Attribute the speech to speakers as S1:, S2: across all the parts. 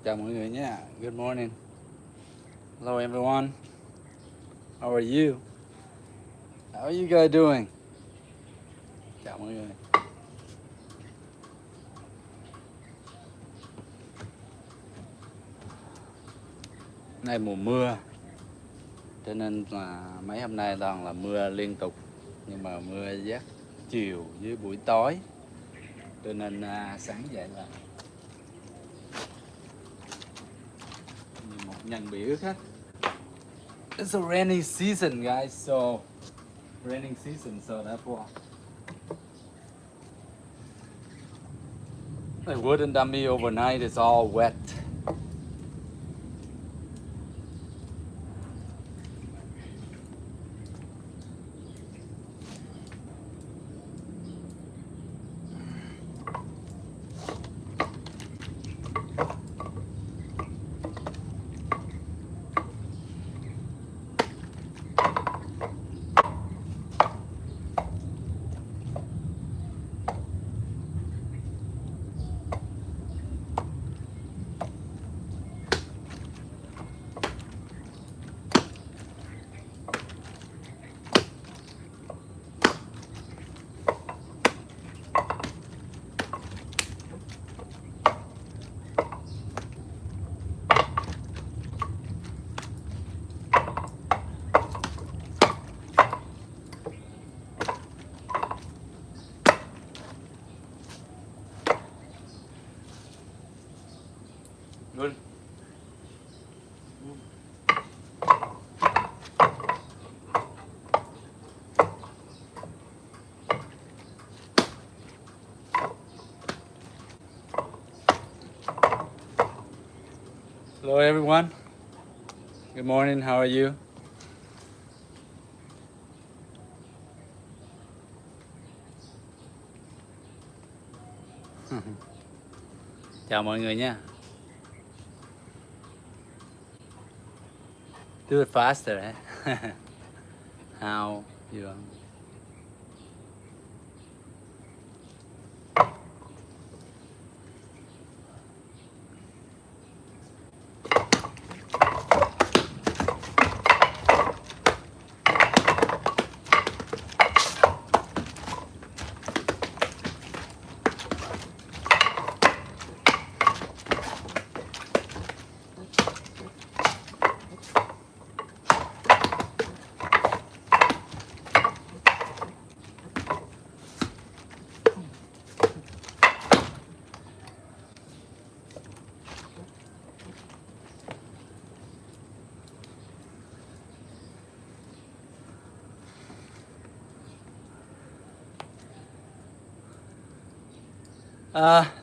S1: Chào mọi người nhé. Good morning. Hello everyone. How are you? How are you guys doing? Chào mọi người. Nay mùa mưa, cho nên là mấy hôm nay toàn là mưa liên tục, nhưng mà mưa giác chiều với buổi tối, cho nên sáng dậy là một nhân bị ướt hết. It's a rainy season, guys. So raining season, so therefore the wooden dummy overnight is all wet. Good. Hello everyone. Good morning. How are you? Chào mọi người nha. Do it faster, eh? How you?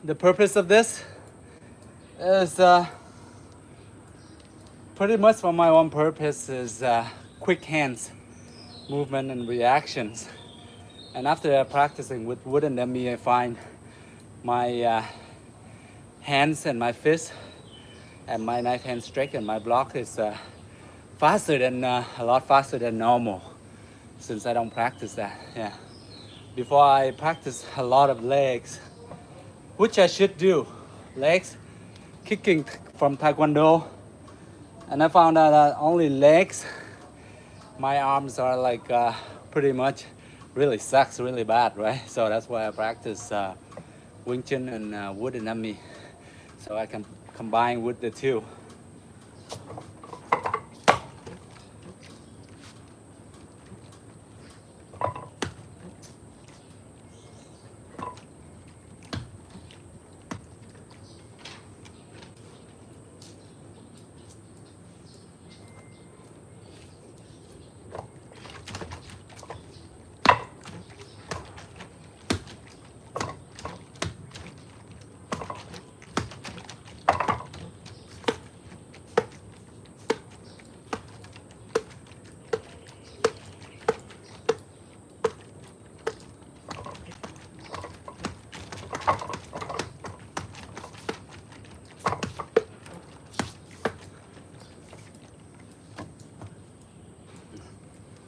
S1: The purpose of this is pretty much for my own purpose is quick hands movement and reactions. And after practicing with wooden dummy, I find my hands and my fist and my knife hand strike and my block is faster than a lot faster than normal, since I don't practice that. Yeah. Before I practice a lot of legs, which I should do, legs, kicking from Taekwondo, and I found out that only legs, my arms are like pretty much really sucks really bad, right? So that's why I practice Wing Chun and wooden dummy, so I can combine with the two.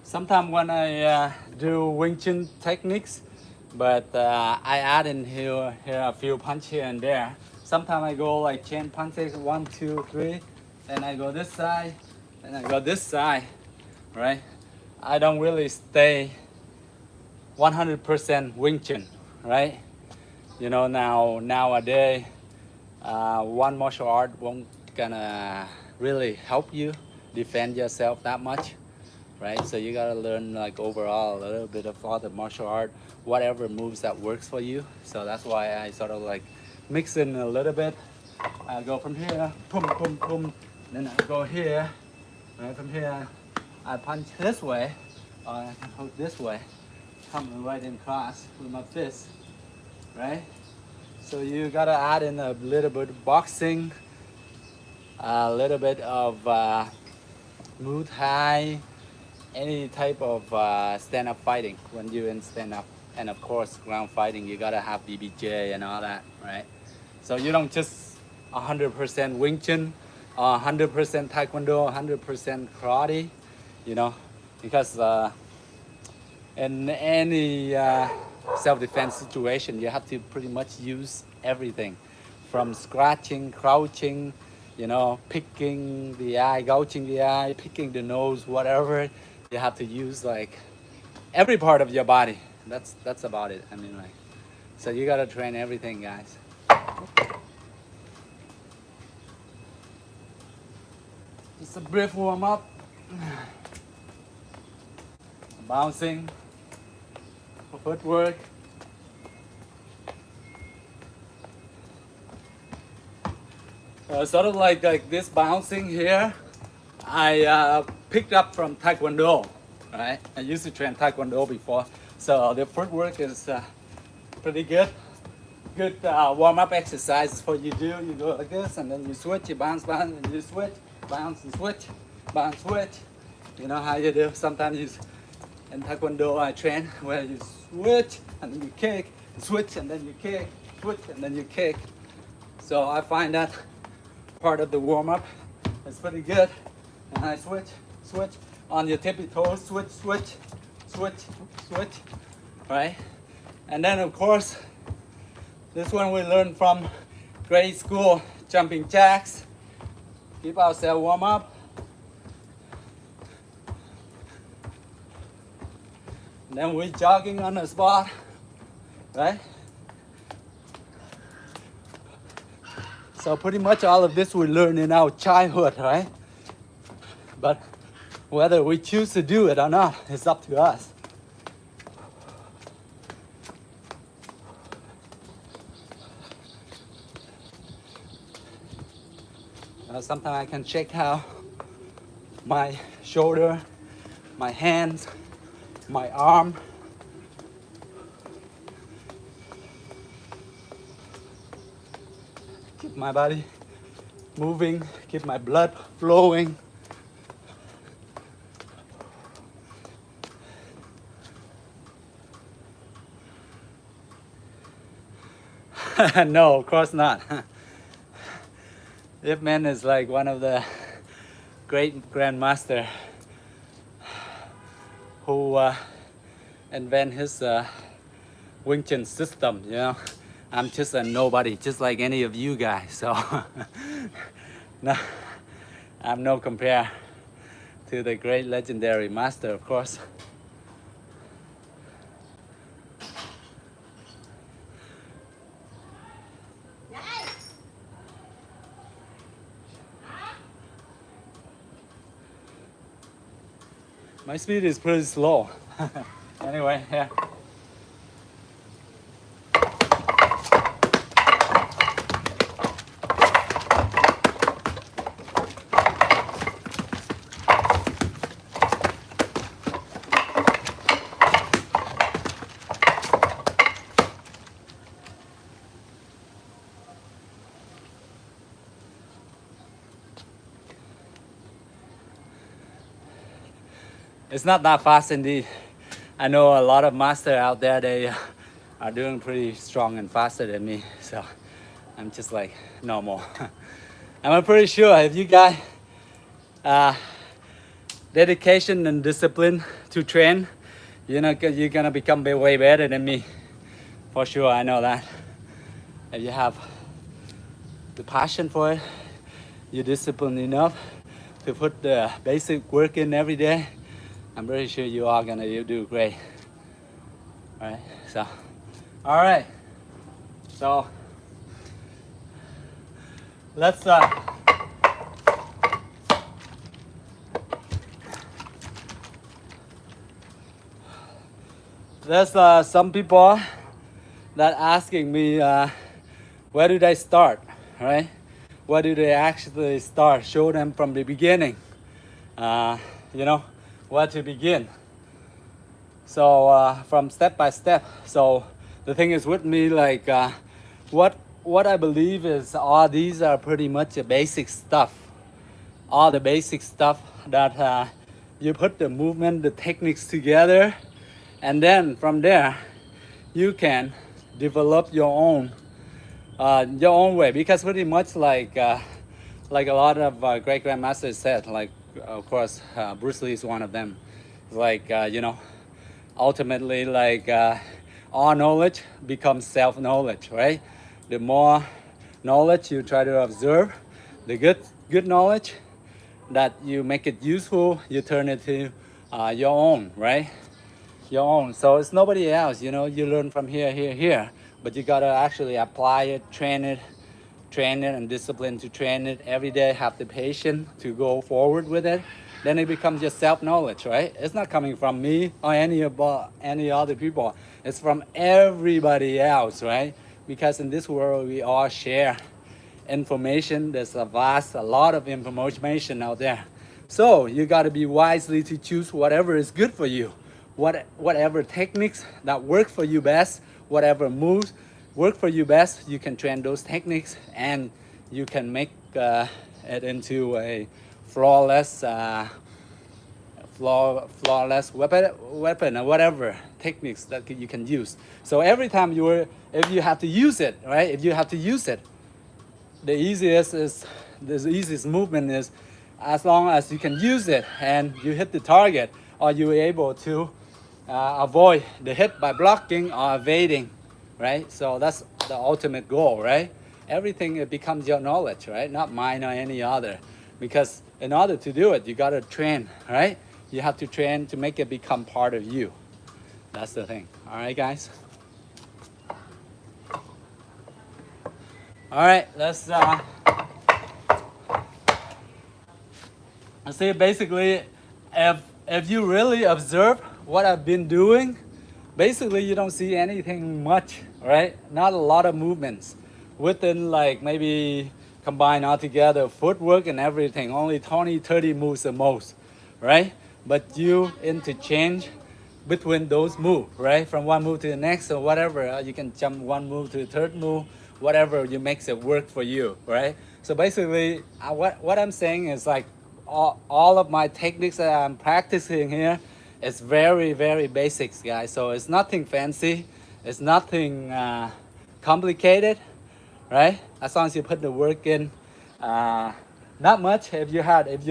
S1: Sometimes when I do Wing Chun techniques, but I add in here a few punch here and there, Sometimes I go like chain punches, 1, 2, 3, then I go this side, then I go this side, right? I don't really stay 100% Wing Chun, right? You know, nowadays, one martial art won't gonna really help you defend yourself that much, right? So you gotta learn like overall a little bit of all the martial art, whatever moves that works for you. So that's why I sort of like mix in a little bit. I go from here, boom, boom, boom. Then I go here, right? From here, I punch this way, or I can hook this way, come right in cross with my fist, right? So you gotta add in a little bit of boxing, a little bit of Muay Thai, any type of stand-up fighting when you're in stand-up. And of course, ground fighting, you gotta have BBJ and all that, right? So you don't just 100% Wing Chun, 100% Taekwondo, 100% karate, you know, because in any self-defense situation, you have to pretty much use everything from scratching, crouching, you know, picking the eye, gouging the eye, picking the nose, whatever. You have to use like every part of your body. That's about it. I mean, like, so you gotta train everything, guys. Just a brief warm up, bouncing, footwork. Sort of like this bouncing here, I picked up from Taekwondo, right? I used to train Taekwondo before, so the footwork is pretty good. Good warm-up exercises for you do. You go like this, and then you switch, you bounce, and you switch, bounce and switch, bounce, switch. You know how you do. Sometimes you, in Taekwondo I train where you switch, and then you kick, switch, and then you kick, switch, and then you kick. So I find that part of the warm-up is pretty good. And I switch, switch, on your tippy toes, switch, switch, switch, switch, right? And then of course, this one we learned from grade school, jumping jacks. Keep ourselves warm up. And then we're jogging on the spot, right? So pretty much all of this we learned in our childhood, right? But whether we choose to do it or not, it's up to us. Sometimes I can check how my shoulder, my hands, my arm. Keep my body moving, keep my blood flowing. No, of course not. Ip Man is like one of the great grandmaster who invent his Wing Chun system, you know. I'm just a nobody, just like any of you guys, so no, I'm no compare to the great legendary master, of course. My speed is pretty slow. Anyway, yeah. It's not that fast indeed. I know a lot of masters out there, they are doing pretty strong and faster than me. So I'm just like normal. I'm pretty sure if you got dedication and discipline to train, you're gonna become way better than me. For sure, I know that. If you have the passion for it, you're disciplined enough to put the basic work in every day, I'm pretty sure you are gonna do great. All right, so, all right, so let's there's some people that asking me where do they start, right? Where do they actually start? Show them from the beginning, you know, where to begin. So from step by step. So the thing is with me, like what I believe is all these are pretty much the basic stuff. All the basic stuff that you put the movement, the techniques together, and then from there you can develop your own way, because pretty much like a lot of great grandmasters said, like of course Bruce Lee is one of them, like you know, ultimately like all knowledge becomes self-knowledge, right? The more knowledge you try to observe, the good knowledge that you make it useful, you turn it to your own, right? Your own. So it's nobody else, you know, you learn from here, but you gotta actually apply it, train it, and discipline to train it every day, have the patience to go forward with it. Then it becomes just self-knowledge, right? It's not coming from me or any other people. It's from everybody else, right? Because in this world, we all share information. There's a lot of information out there. So you got to be wisely to choose whatever is good for you, whatever techniques that work for you best, whatever moves work for you best. You can train those techniques, and you can make it into a flawless weapon or whatever techniques that you can use. So every time if you have to use it, right? If you have to use it, the easiest movement is as long as you can use it and you hit the target, or you're able to avoid the hit by blocking or evading, right? So that's the ultimate goal, right? Everything, it becomes your knowledge, right? Not mine or any other. Because in order to do it, you gotta train, right? You have to train to make it become part of you. That's the thing. All right, guys? All right, let's see. Basically, if you really observe what I've been doing, basically you don't see anything much, right? Not a lot of movements within, like maybe combine all together footwork and everything, only 20-30 moves the most, right? But you interchange between those moves, right? From one move to the next or whatever, you can jump one move to the third move, whatever you makes it work for you, right? So basically what I'm saying is like all of my techniques that I'm practicing here is very, very basics, guys. So it's nothing fancy, it's nothing complicated, right? As long as you put the work in, not much. If you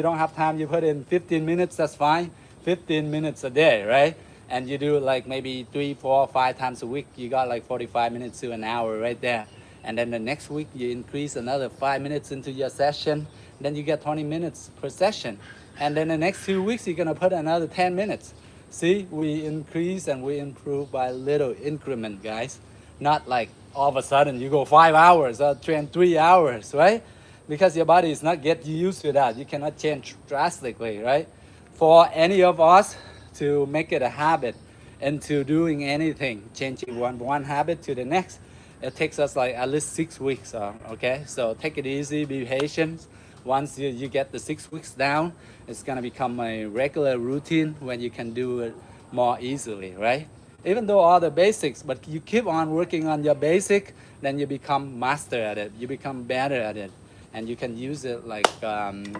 S1: don't have time, you put in 15 minutes, that's fine. 15 minutes a day, right? And you do it like maybe 3, 4, 5 times a week, you got like 45 minutes to an hour right there. And then the next week you increase another 5 minutes into your session, then you get 20 minutes per session. And then the next 2 weeks you're gonna put another 10 minutes. See, we increase and we improve by little increment, guys. Not like all of a sudden you go 5 hours or train 3 hours, right? Because your body is not get used to that. You cannot change drastically, right? For any of us to make it a habit into doing anything, changing one habit to the next, it takes us like at least 6 weeks, okay? So take it easy, be patient. Once you get the 6 weeks down, it's gonna become a regular routine when you can do it more easily, right? Even though all the basics, but you keep on working on your basic, then you become master at it, you become better at it, and you can use it like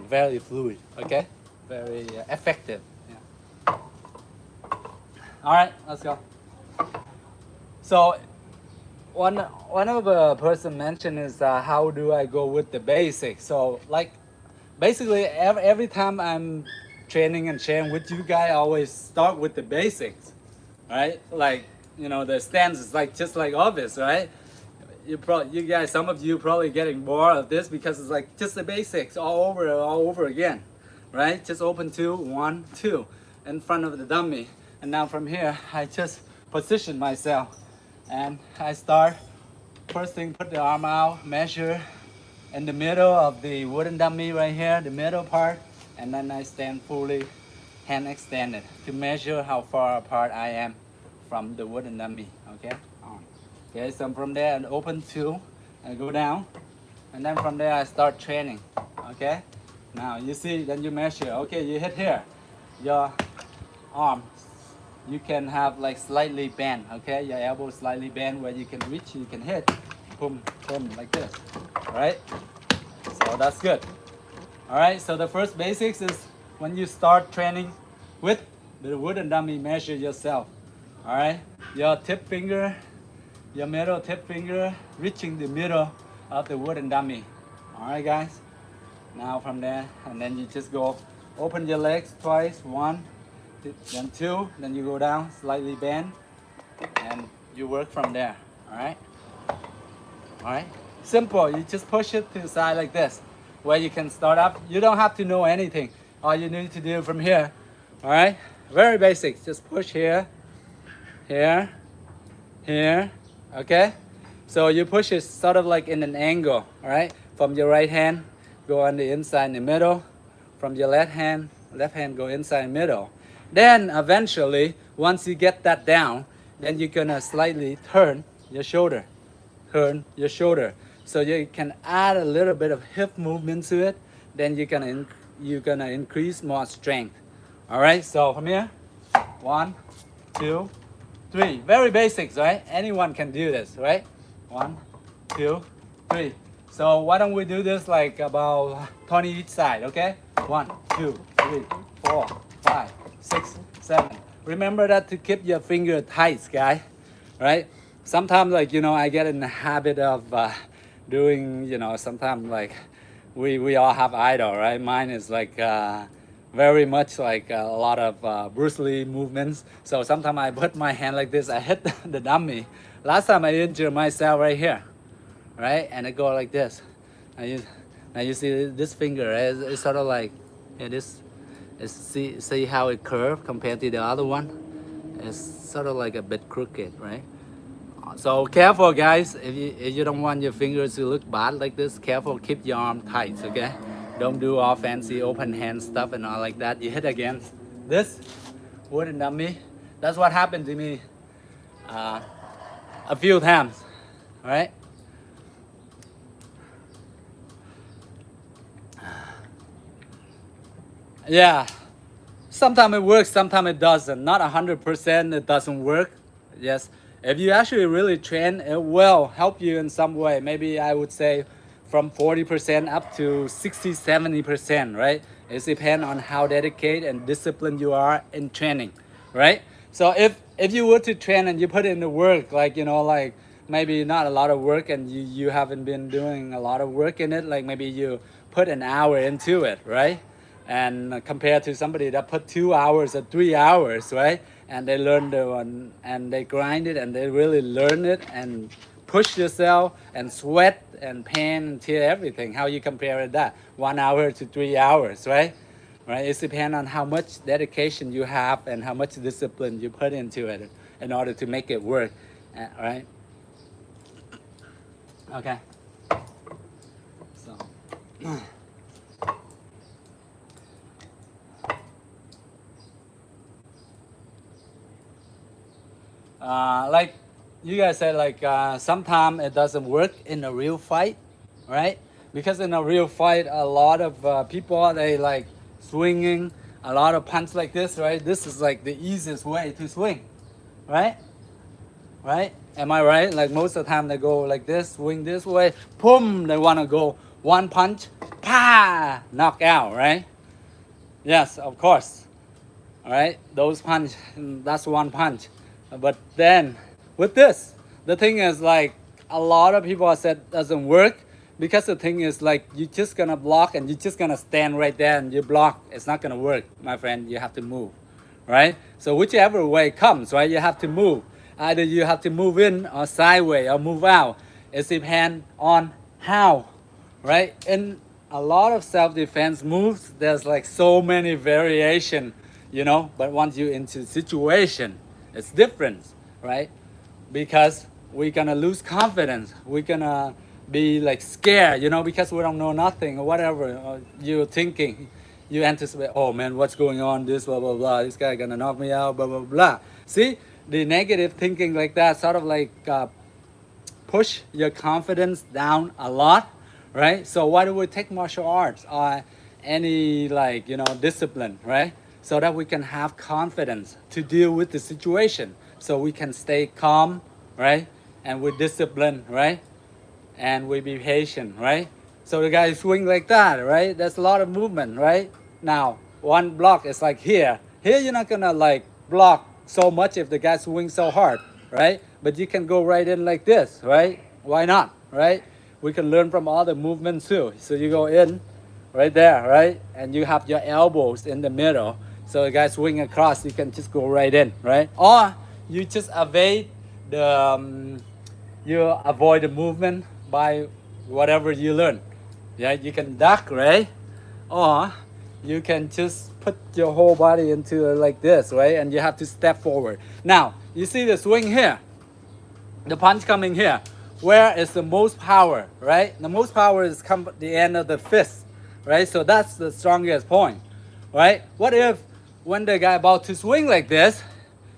S1: very fluid, okay? Very effective. Yeah. All right, let's go. So one of the person mentioned is how do I go with the basics? So like basically every time I'm training and sharing with you guys, I always start with the basics, right? Like, you know, the stance is like just like obvious, right? you guys, some of you probably getting bored of this because it's like just the basics all over again, right? Just open 2, 1, 2 in front of the dummy. And now from here, I just position myself and I start. First thing, put the arm out, measure in the middle of the wooden dummy right here, the middle part, and then I stand fully, hand extended to measure how far apart I am from the wooden dummy, okay? Okay, so from there, I open 2 and go down, and then from there I start training, okay? Now you see, then you measure, okay, you hit here, your arm, you can have like slightly bent, okay? Your elbow slightly bent where you can reach, you can hit, boom, boom, like this, all right? So that's good. All right, so the first basics is when you start training with the wooden dummy, measure yourself, all right? Your tip finger, your middle tip finger, reaching the middle of the wooden dummy, all right, guys? Now from there, and then you just go, open your legs twice, 1, then 2, then you go down, slightly bend, and you work from there, all right? All right, simple, you just push it to the side like this, where you can start up. You don't have to know anything. All you need to do from here, all right? Very basic, just push here, here, here, okay? So you push it sort of like in an angle, all right? From your right hand, go on the inside in the middle. From your left hand go inside middle. Then eventually, once you get that down, then you're gonna slightly turn your shoulder. Turn your shoulder. So you can add a little bit of hip movement to it. Then you're gonna increase more strength. All right, so from here, 1, 2, 3. Very basics, right? Anyone can do this, right? 1, 2, 3. So why don't we do this like about 20 each side, okay? 1, 2, 3, 4, 5, 6, 7. Remember that to keep your finger tight, guys, right? Sometimes, like, you know, I get in the habit of doing, you know, sometimes like we all have idol, right? Mine is like very much like a lot of Bruce Lee movements. So sometimes I put my hand like this, I hit the dummy. Last time I injured myself right here, right? And I go like this. Now you see this finger, right? It's sort of like, it is, see how it curved compared to the other one? It's sort of like a bit crooked, right? So careful, guys. If you don't want your fingers to look bad like this, careful, keep your arm tight, okay? Don't do all fancy open hand stuff and all like that. You hit against this wooden dummy. That's what happened to me a few times, all right? Yeah, sometimes it works, sometimes it doesn't. Not 100% it doesn't work. Yes, if you actually really train, it will help you in some way. Maybe I would say from 40% up to 60, 70%, right? It depends on how dedicated and disciplined you are in training, right? So if you were to train and you put in the work, like, you know, like maybe not a lot of work and you haven't been doing a lot of work in it, like maybe you put an hour into it, right? And compared to somebody that put 2 hours or 3 hours, right? And they learn the one and they grind it and they really learn it and push yourself and sweat and pain and tear everything. How you compare it that 1 hour to 3 hours, right? Right? It depends on how much dedication you have and how much discipline you put into it in order to make it work, right? Okay. So. Like you guys said, like sometimes it doesn't work in a real fight, right? Because in a real fight, a lot of people, they like swinging a lot of punch like this, right? This is like the easiest way to swing, right? Right? Am I right? Like most of the time they go like this, swing this way, boom, they want to go one punch, pa, knock out, right? Yes, of course. All right, those punch, that's one punch. But then with this, the thing is like a lot of people have said doesn't work because the thing is like you're just gonna block and you're just gonna stand right there and you block. It's not gonna work, my friend. You have to move, right? So whichever way comes, right, you have to move. Either you have to move in or sideways or move out. It depends on how, right? In a lot of self-defense moves, there's like so many variation, you know, but once you into situation, it's different, right? Because we're gonna lose confidence. We're gonna be like scared, you know, because we don't know nothing or whatever. Or you're thinking, you anticipate, oh man, what's going on? This blah blah blah. This guy gonna knock me out. Blah blah blah. See, the negative thinking like that sort of like push your confidence down a lot, right? So why do we take martial arts or any like, you know, discipline, right? So that we can have confidence to deal with the situation, so we can stay calm, right? And with discipline, right? And we be patient, right? So the guy swing like that, right? There's a lot of movement, right? Now one block is like here. Here you're not gonna like block so much if the guy swings so hard, right? But you can go right in like this, right? Why not, right? We can learn from all the movements too. So you go in right there, right? And you have your elbows in the middle. So the guy swing across, you can just go right in, right? Or you just evade the, you avoid the movement by whatever you learn. Yeah, you can duck, right? Or you can just put your whole body into like this, right? And you have to step forward. Now, you see the swing here, the punch coming here. Where is the most power, right? The most power is come at the end of the fist, right? So that's the strongest point, right? What if when the guy about to swing like this,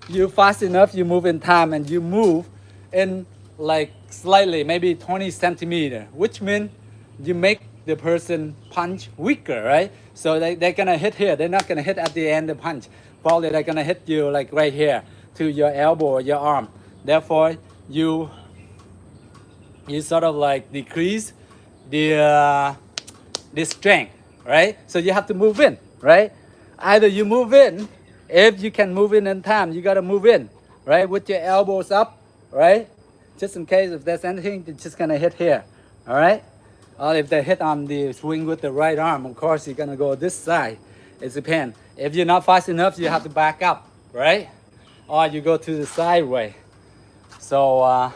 S1: you fast enough, you move in time, and you move in like slightly, maybe 20 centimeter, which means you make the person punch weaker, right? So they're gonna hit here. They're not gonna hit at the end of the punch. Probably they're gonna hit you like right here to your elbow or your arm. Therefore, you sort of like decrease the strength, right? So you have to move in, right? Either you move in, if you can move in time, you gotta move in, right? With your elbows up, right? Just in case if there's anything, it's just gonna hit here, all right? Or if they hit on the swing with the right arm, of course you're gonna go this side. It depends. If you're not fast enough, you have to back up, right? Or you go to the side way. So,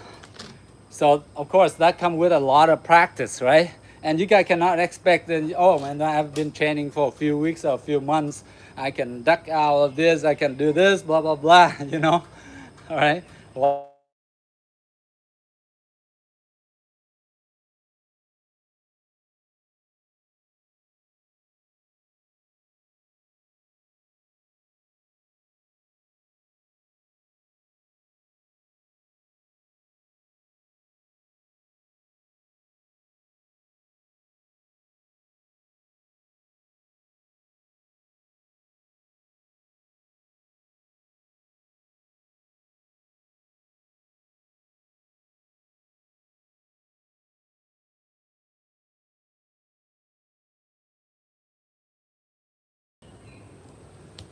S1: so of course that comes with a lot of practice, right? And you guys cannot expect that, oh man, I've been training for a few weeks or a few months. I can duck out of this, I can do this, blah, blah, blah, you know? All right? Well,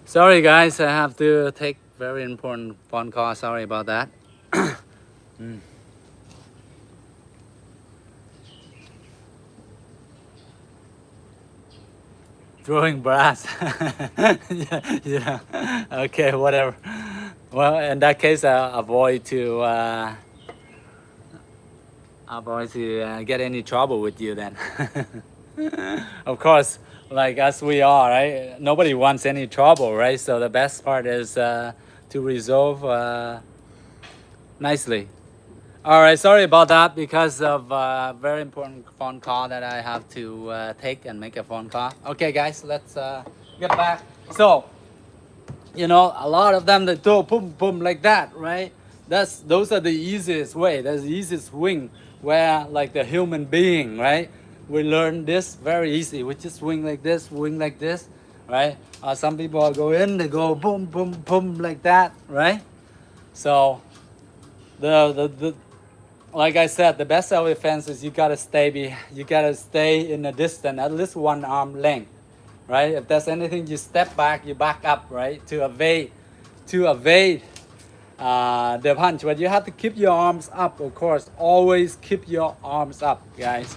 S1: sorry guys, I have to take very important phone call. Sorry about that. Throwing brass. Yeah, yeah. Okay, whatever. Well, in that case, I'll avoid to get any trouble with you then. Of course, like as we are, right? Nobody wants any trouble, right? So the best part is to resolve nicely. All right, sorry about that because of a very important phone call that I have to take and make a phone call. Okay, guys, let's get back. So, you know, a lot of them that do boom, boom like that, right? Those are the easiest way. That's the easiest swing where like the human being, right? We learn this very easy. We just swing like this, right? Some people go in, they go boom, boom, boom like that, right? So the like I said, the best self-defense is you gotta stay in a distance, at least 1 arm length, right? If there's anything, you step back, you back up, right? To evade the punch. But you have to keep your arms up, of course. Always keep your arms up, guys.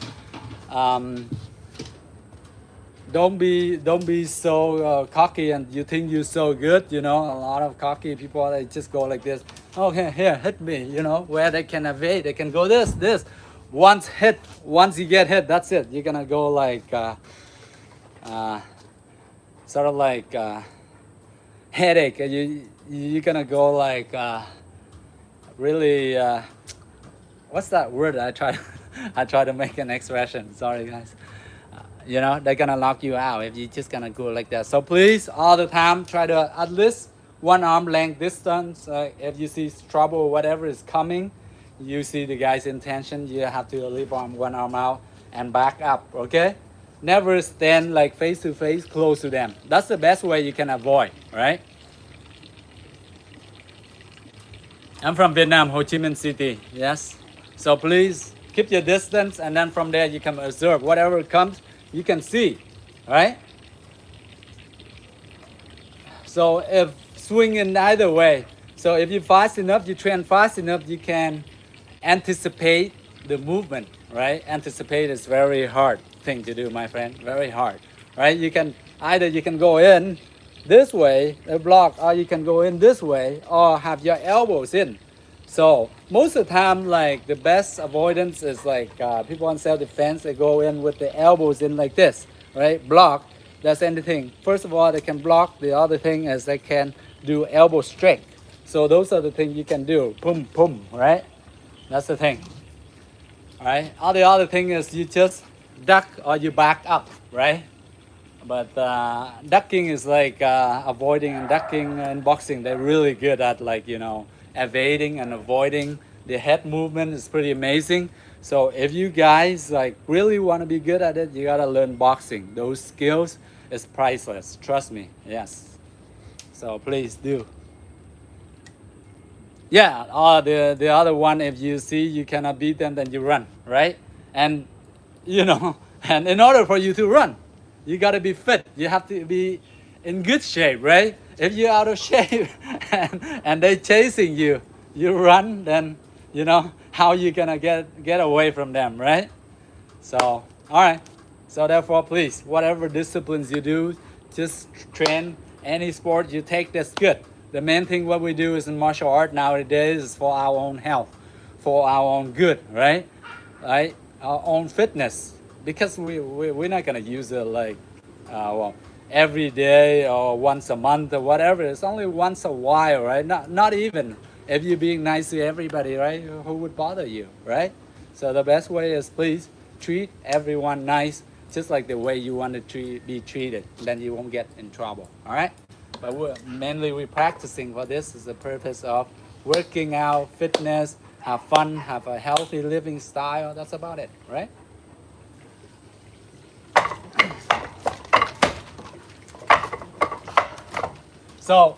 S1: Don't be so cocky and you think you're so good, you know. A lot of cocky people, they just go like this. Okay, here, hit me, you know, where they can evade, they can go this, once you get hit, that's it. You're gonna go like sort of like headache. You're gonna go like really what's that word? I try I try to make an expression. Sorry guys. You know, they're gonna lock you out if you just gonna go like that. So please, all the time, try to at least one arm length distance. If you see trouble or whatever is coming, you see the guy's intention, you have to leave one arm out and back up, okay? Never stand like face to face close to them. That's the best way you can avoid, right? I'm from Vietnam, Ho Chi Minh City, yes. So please keep your distance, and then from there you can observe whatever comes, you can see, right? So if swing in either way, so if you fast enough, you train fast enough, you can anticipate the movement, right? Anticipate is very hard thing to do, my friend, very hard, right? You can either you can go in this way, a block, or you can go in this way, or have your elbows in. So most of the time, like the best avoidance is like people on self-defense, they go in with the elbows in like this, right? Block, that's anything. First of all, they can block. The other thing is they can do elbow straight. So those are the things you can do, boom, boom, right? That's the thing, right? All the other thing is you just duck or you back up, right? But ducking is like avoiding, and ducking in boxing, they're really good at like, you know, evading and avoiding. The head movement is pretty amazing. So if you guys like really want to be good at it, you gotta learn boxing. Those skills is priceless, trust me, yes. So please do. Yeah, the other one, if you see you cannot beat them, then you run, right? And you know, and in order for you to run, you got to be fit. You have to be in good shape, right? If you're out of shape and they chasing you, you run, then you know how you gonna get away from them, right? So, all right. So therefore, please, whatever disciplines you do, just train any sport you take. That's good. The main thing what we do is in martial art nowadays is for our own health, for our own good, right? Right? Our own fitness. Because we're not gonna use it like well, every day or once a month or whatever. It's only once a while, right? Not even if you're being nice to everybody, right? Who would bother you, right? So the best way is please treat everyone nice, just like the way you want to be treated. Then you won't get in trouble, all right? But we're practicing for this is the purpose of working out, fitness, have fun, have a healthy living style. That's about it, right? So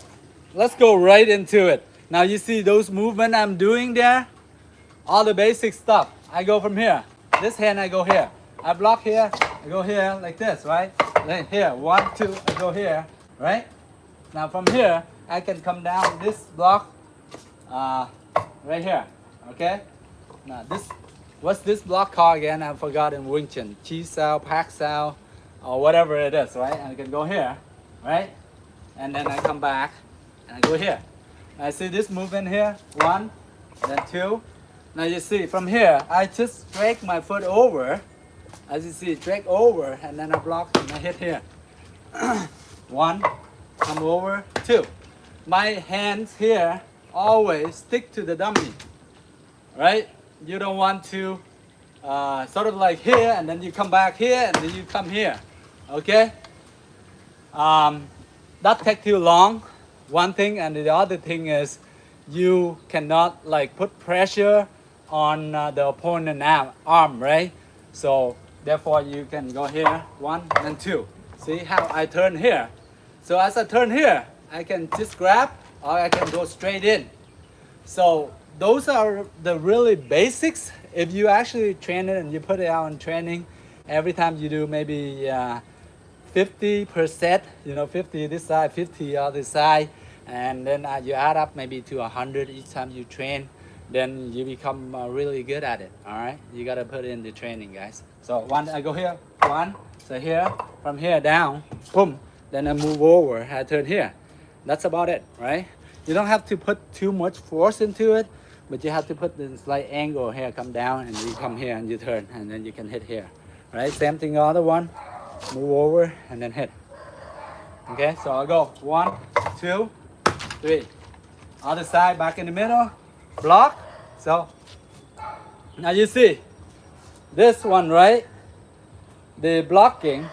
S1: let's go right into it. Now you see those movements I'm doing there? All the basic stuff. I go from here. This hand I go here. I block here, I go here like this, right? Then here, 1, 2, I go here, right? Now from here, I can come down this block right here, okay? Now this, what's this block called again? I forgot in Wing Chun. Chi Sao, Pak Sao, or whatever it is, right? And I can go here, right? And then I come back and I go here. I see this movement here, 1, then 2. Now you see from here, I just drag my foot over. As you see, drag over and then I block and I hit here. 1, come over, 2. My hands here always stick to the dummy, right? You don't want to sort of like here and then you come back here and then you come here, okay? That takes too long, one thing, and the other thing is you cannot like put pressure on the opponent arm, right? So therefore you can go here, 1 and 2. See how I turn here? So as I turn here, I can just grab or I can go straight in. So those are the really basics. If you actually train it and you put it out in training, every time you do maybe 50%, you know, 50 this side, 50 other side, and then you add up maybe to 100 each time you train, then you become really good at it, all right? You gotta put in the training, guys. So 1, I go here, 1, so here, from here down, boom, then I move over, I turn here. That's about it, right? You don't have to put too much force into it, but you have to put the slight angle here, come down, and you come here and you turn, and then you can hit here. Right? Same thing the other one. Move over and then hit. Okay, so I'll go 1, 2, 3. Other side, back in the middle, block. So now you see this one, right? The blocking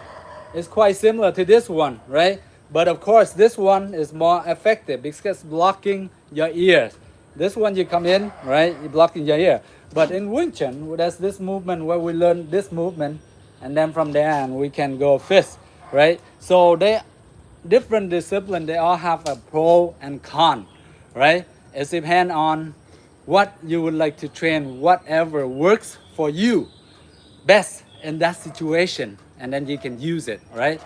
S1: is quite similar to this one, right? But of course, this one is more effective because blocking your ears. This one you come in, right? You're blocking your ear. But in Wing Chun, there's this movement where we learn this movement, and then from there on we can go fist, right? So they different discipline, they all have a pro and con, right? It depends on what you would like to train, whatever works for you best in that situation, and then you can use it, right?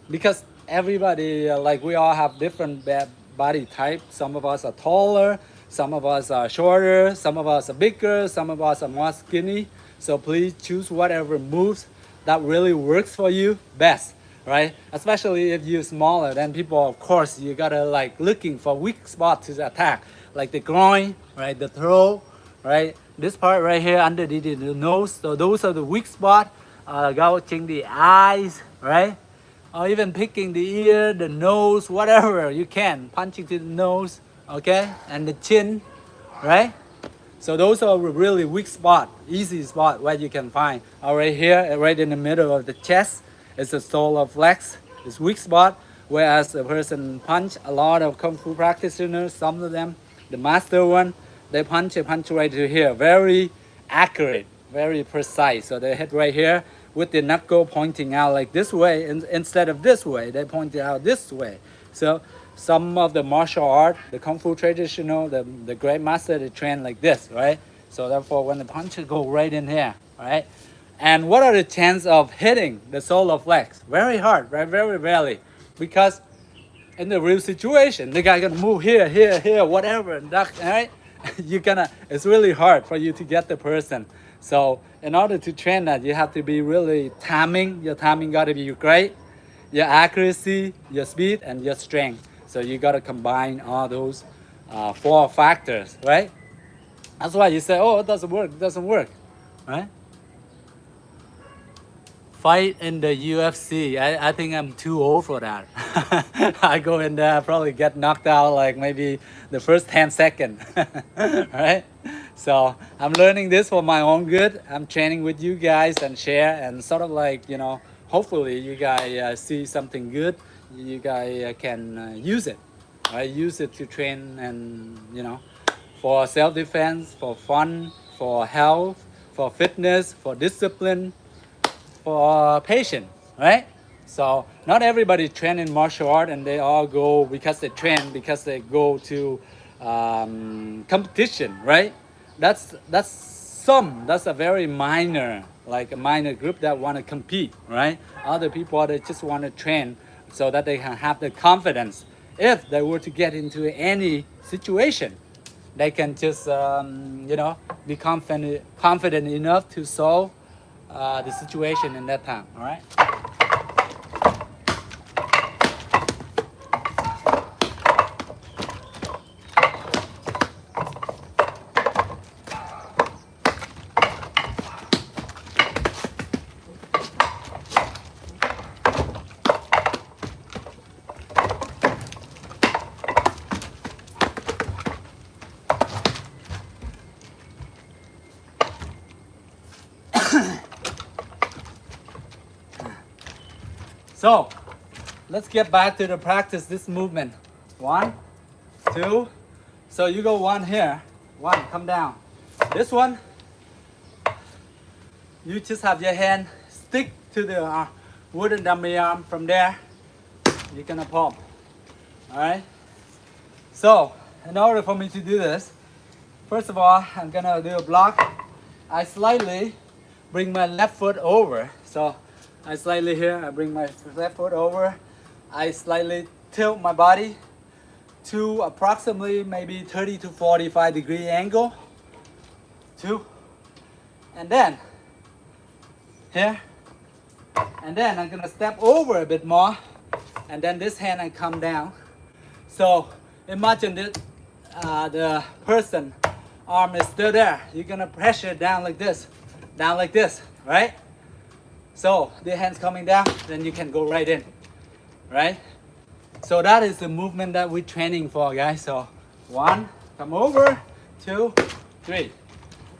S1: Because everybody, like we all have different body type. Some of us are taller, some of us are shorter, some of us are bigger, some of us are more skinny. So please choose whatever moves that really works for you best, right? Especially if you're smaller, then people, of course, you gotta like looking for weak spot to attack, like the groin, right? The throat, right? This part right here underneath the nose. So those are the weak spot. Gouging the eyes, right? Or even picking the ear, the nose, whatever you can. Punching to the nose, okay? And the chin, right? So those are really weak spot, easy spot where you can find. Right here, right in the middle of the chest, is the solar flex. It's weak spot. Whereas a person punch, a lot of Kung Fu practitioners, some of them, the master one, they punch right to here. Very accurate, very precise. So they hit right here with the knuckle pointing out like this way, instead of this way, they point it out this way. So some of the martial art, the Kung Fu traditional, the great master, they train like this, right? So therefore, when the punches go right in here, right? And what are the chances of hitting the solar flex? Very hard, right? Very rarely, because in the real situation, the guy gonna move here, here, here, whatever, and that, right? It's really hard for you to get the person. So in order to train that, you have to be really timing. Your timing gotta be great, your accuracy, your speed, and your strength. So you gotta combine all those 4 factors, right? That's why you say, oh, it doesn't work, right? Fight in the UFC. I think I'm too old for that. I go in there, I probably get knocked out like maybe the first 10 seconds, right? So I'm learning this for my own good. I'm training with you guys and share, and sort of like, you know, hopefully you guys see something good. You guys can use it, right? Use it to train and, you know, for self-defense, for fun, for health, for fitness, for discipline, for patience, right? So not everybody train in martial art and they all go because they train, because they go to competition, right? That's a very minor, like a minor group that want to compete, right? Other people, they just want to train so that they can have the confidence. If they were to get into any situation, they can just you know, be confident enough to solve the situation in that time, all right? So let's get back to the practice this movement. 1, 2. So you go 1 here, 1, come down. This one, you just have your hand stick to the wooden dummy arm. From there, you're gonna pump. All right. So in order for me to do this, first of all, I'm gonna do a block. I slightly bring my left foot over. So I slightly here, I bring my left foot over. I slightly tilt my body to approximately maybe 30 to 45 degree angle. 2. And then here. And then I'm gonna step over a bit more. And then this hand I come down. So imagine this, the person arm is still there, you're gonna pressure down like this, right? So the hands coming down, then you can go right in, right? So that is the movement that we're training for, guys. So 1, come over, 2, 3.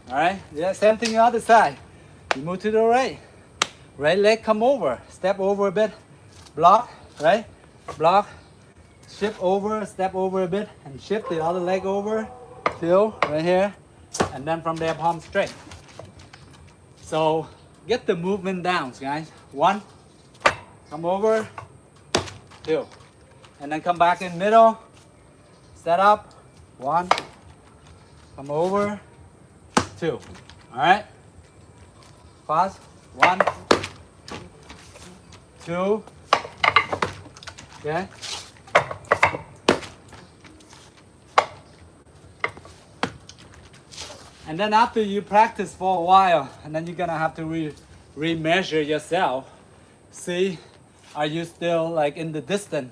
S1: All right, yeah, same thing the other side. You move to the right leg come over, step over a bit, block, right? Block, shift over, step over a bit, and shift the other leg over, 2, right here, and then from there, palm straight. So get the movement down, guys. 1, come over, 2, and then come back in middle, set up, 1, come over, 2. All right, pause, 1, 2, okay. And then after you practice for a while, and then you're gonna have to re-measure yourself. See, are you still like in the distance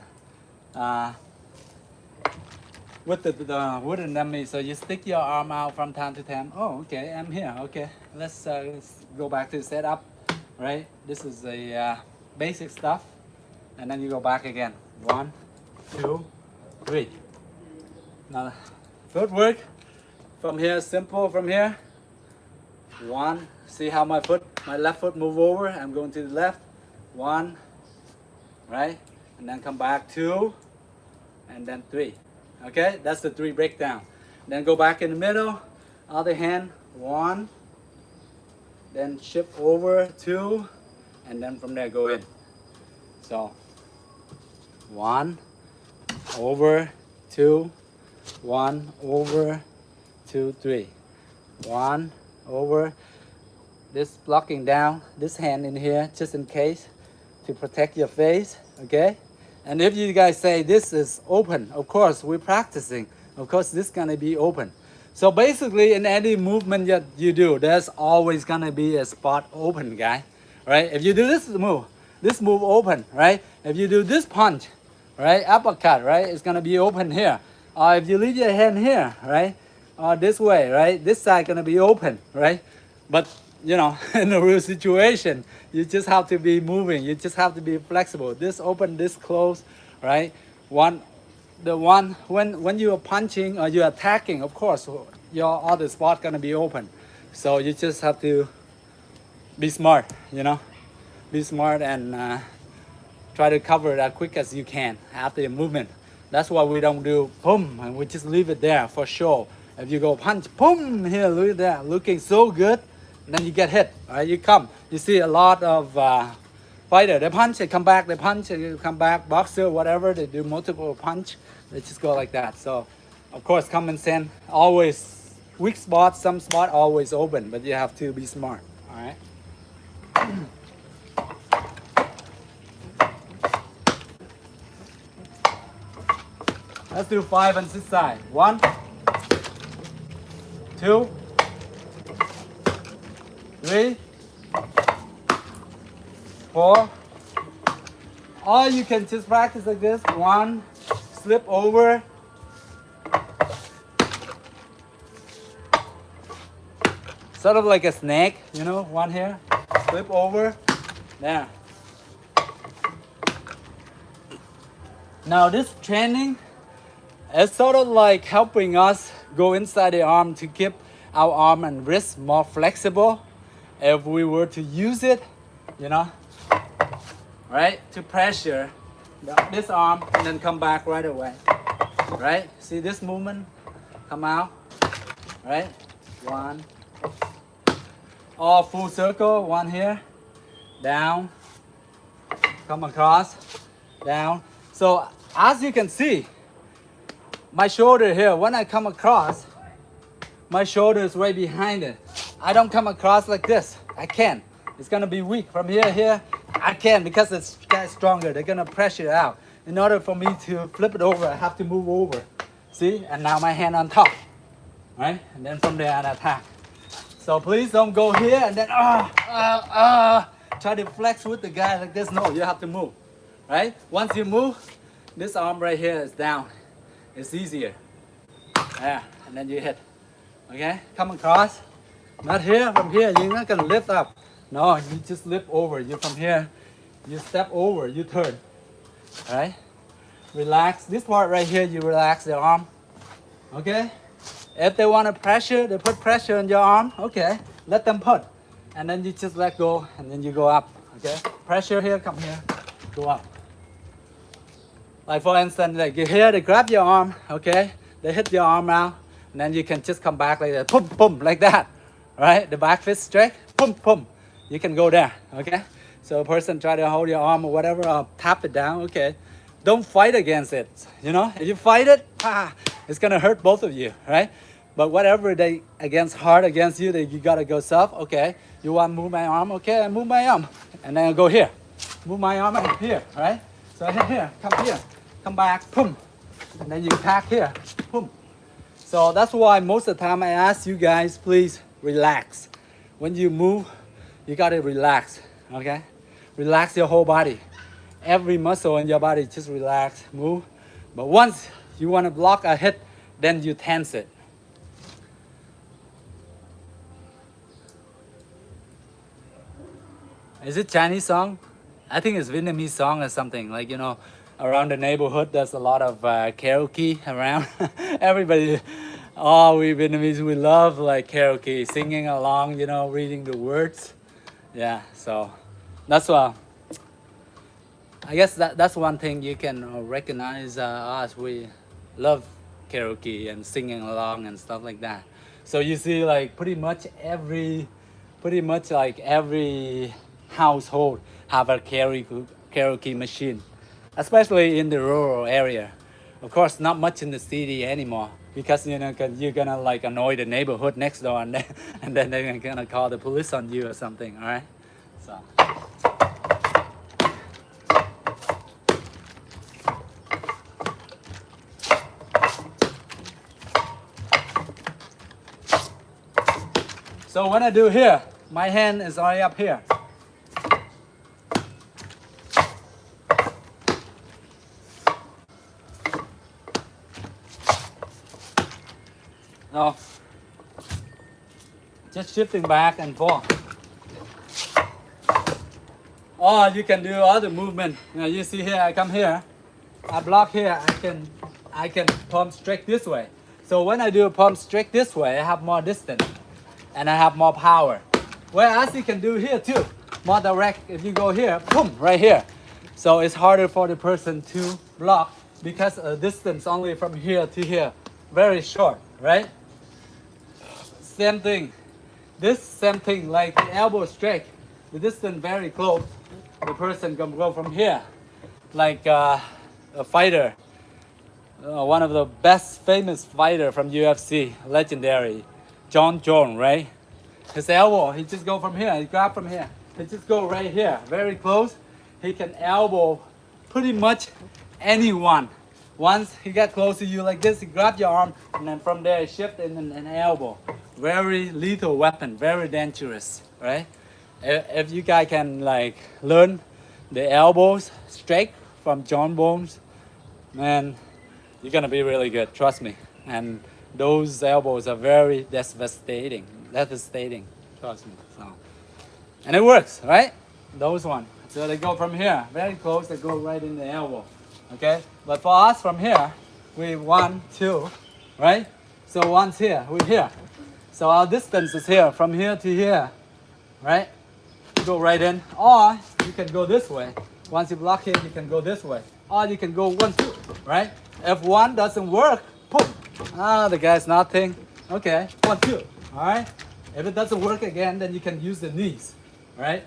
S1: with the wooden dummy? So you stick your arm out from time to time. Oh, okay, I'm here. Okay, let's go back to setup. Right, this is the basic stuff, and then you go back again. 1, 2, 3. Now, footwork. From here, simple from here. 1, see how my left foot move over. I'm going to the left. 1, right? And then come back 2, and then 3. Okay, that's the 3 breakdown. Then go back in the middle. Other hand, 1. Then shift over 2, and then from there go in. So 1, over, 2, 1, over, 2, 3. 1, over. This blocking down, this hand in here, just in case, to protect your face, okay? And if you guys say this is open, of course, we're practicing. Of course, this is gonna be open. So basically, in any movement that you do, there's always gonna be a spot open, guy, right? If you do this move open, right? If you do this punch, right, uppercut, right, it's gonna be open here. Or if you leave your hand here, right, this way, right? This side gonna be open, right? But you know, in a real situation, you just have to be moving. You just have to be flexible. This open, this close, right? When you are punching or you're attacking, of course, your other spot gonna be open. So you just have to be smart, you know, be smart and try to cover it as quick as you can after your movement. That's why we don't do boom, and we just leave it there for sure. If you go punch, boom, here, look at that, looking so good, and then you get hit, right? You see a lot of fighter, they punch, they come back, they punch, they come back, boxer, whatever, they do multiple punch, they just go like that. So, of course, common sense, always weak spot, some spot always open, but you have to be smart, all right? Let's do 5 and 6 side. 1, 2, 3, 4. Or you can just practice like this. 1, slip over. Sort of like a snake, you know, 1 here, flip over, there. Now this training is sort of like helping us go inside the arm to keep our arm and wrist more flexible. If we were to use it, you know, right, to pressure this arm and then come back right away, right? See this movement, come out, right? 1, all full circle, 1 here, down, come across, down. So as you can see, my shoulder here, when I come across, my shoulder is right behind it. I don't come across like this. I can't. It's gonna be weak. From here, I can because it's guys stronger. They're gonna pressure it out. In order for me to flip it over, I have to move over. See? And now my hand on top. Right? And then from there, I attack. So please don't go here and then try to flex with the guy like this. No, you have to move. Right? Once you move, this arm right here is down. It's easier. Yeah, and then you hit. Okay, come across. Not here, from here, you're not gonna lift up. No, you just lift over. You from here, you step over, you turn. Alright? Relax. This part right here, you relax the arm. Okay? If they want to pressure, they put pressure on your arm. Okay, let them put. And then you just let go, and then you go up. Okay? Pressure here, come here, go up. Like for instance, like you here, they grab your arm, okay? They hit your arm now, and then you can just come back like that, boom, boom, like that. Right? The back fist straight, boom, boom. You can go there, okay? So a person try to hold your arm or whatever, or tap it down, okay? Don't fight against it, you know? If you fight it, it's gonna hurt both of you, right? But whatever they hard against you, you gotta go soft, okay? You want to move my arm, okay? I move my arm, and then I go here. Move my arm up here, right? So I hit here, come back, boom. And then you pack here, boom. So that's why most of the time I ask you guys, please relax. When you move, you gotta relax, okay? Relax your whole body. Every muscle in your body, just relax, move. But once you wanna block a hit, then you tense it. Is it Chinese song? I think it's Vietnamese song or something. Like, you know, around the neighborhood, there's a lot of karaoke around. Everybody, we Vietnamese, we love like karaoke, singing along, you know, reading the words. Yeah, so that's I guess that's one thing you can recognize us. We love karaoke and singing along and stuff like that. So you see, like pretty much every household have a karaoke machine, especially in the rural area. Of course, not much in the city anymore because you know you're gonna like annoy the neighborhood next door, and then they're gonna call the police on you or something. All right, so. So when I do here, my hand is already up here. No, just shifting back and forth. Or you can do other movement. You know, you see here, I come here, I block here, I can pump straight this way. So when I do a pump straight this way, I have more distance and I have more power. Whereas you can do here too, more direct. If you go here, boom, right here. So it's harder for the person to block because the distance only from here to here, very short, right? Same thing. This same thing, like the elbow straight, the distance very close. The person can go from here, like a fighter, one of the best famous fighter from UFC, legendary, John Jones, right? His elbow, he just go from here, he grab from here, he just go right here, very close. He can elbow pretty much anyone. Once he get close to you like this, he grab your arm, and then from there he shift in an elbow. Very lethal weapon, very dangerous, right? If you guys can like learn the elbows straight from John Bones, man, you're gonna be really good, trust me. And those elbows are very devastating, trust me. So, and it works, right? Those one. So they go from here, very close, they go right in the elbow. Okay? But for us from here, we 1, 2, right? So one's here, we're here. So our distance is here, from here to here, right? Go right in, or you can go this way. Once you block here, you can go this way. Or you can go 1, 2, right? If one doesn't work, boom. The guy's nothing. Okay, 1, 2, all right? If it doesn't work again, then you can use the knees, right?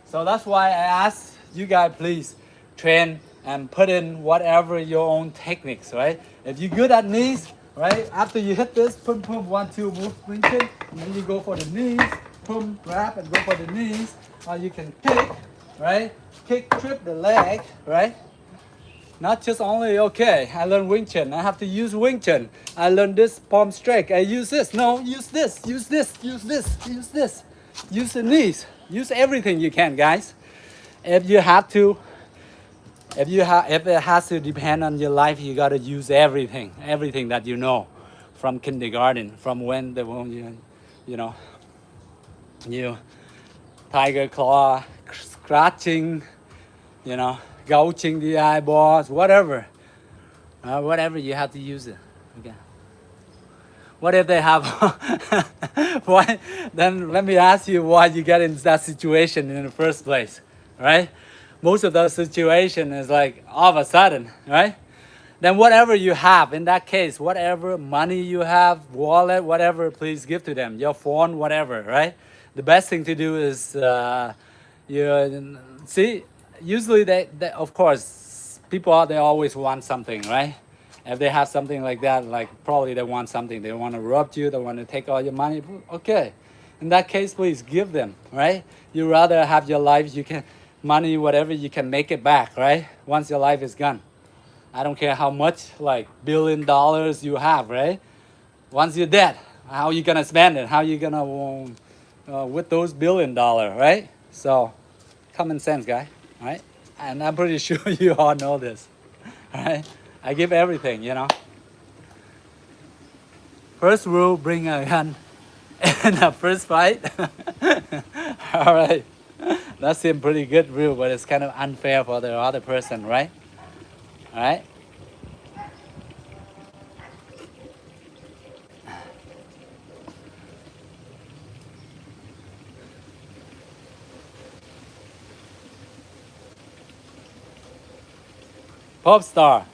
S1: So that's why I ask you guys, please train and put in whatever your own techniques, right? If you're good at knees, right? After you hit this, boom, boom, 1, 2, move, swing kick, and then you go for the knees, boom, grab and go for the knees. Or you can kick, right? Kick, trip the leg, right? Not just only, okay, I learned Wing Chun, I have to use Wing Chun. I learned this palm strike, I use this. No, use this, use this, use this, use this. Use the knees, use everything you can, guys. If you have to If it has to depend on your life, you gotta use everything that you know, from kindergarten, from when you know, you tiger claw, scratching, you know, gouging the eyeballs, whatever, whatever you have to use it. Okay. What if they have? Why? Then let me ask you why you get in that situation in the first place, right? Most of those situations is like all of a sudden, right? Then whatever you have in that case, whatever money you have, wallet, whatever, please give to them. Your phone, whatever, right? The best thing to do is you see. Usually, they of course, people out there always want something, right? If they have something like that, like probably they want something. They want to rob you. They want to take all your money. Okay, in that case, please give them, right? You rather have your life. You can money, whatever you can make it back, right? Once your life is gone. I don't care how much, like $1 billion you have, right? Once you're dead, how you gonna spend it? How you gonna with those $1 billion, right? So, common sense, guy, right? And I'm pretty sure you all know this, right? I give everything, you know. First rule: bring a gun in the first fight. All right, that seems pretty good rule, but it's kind of unfair for the other person, right? All right. Pop star.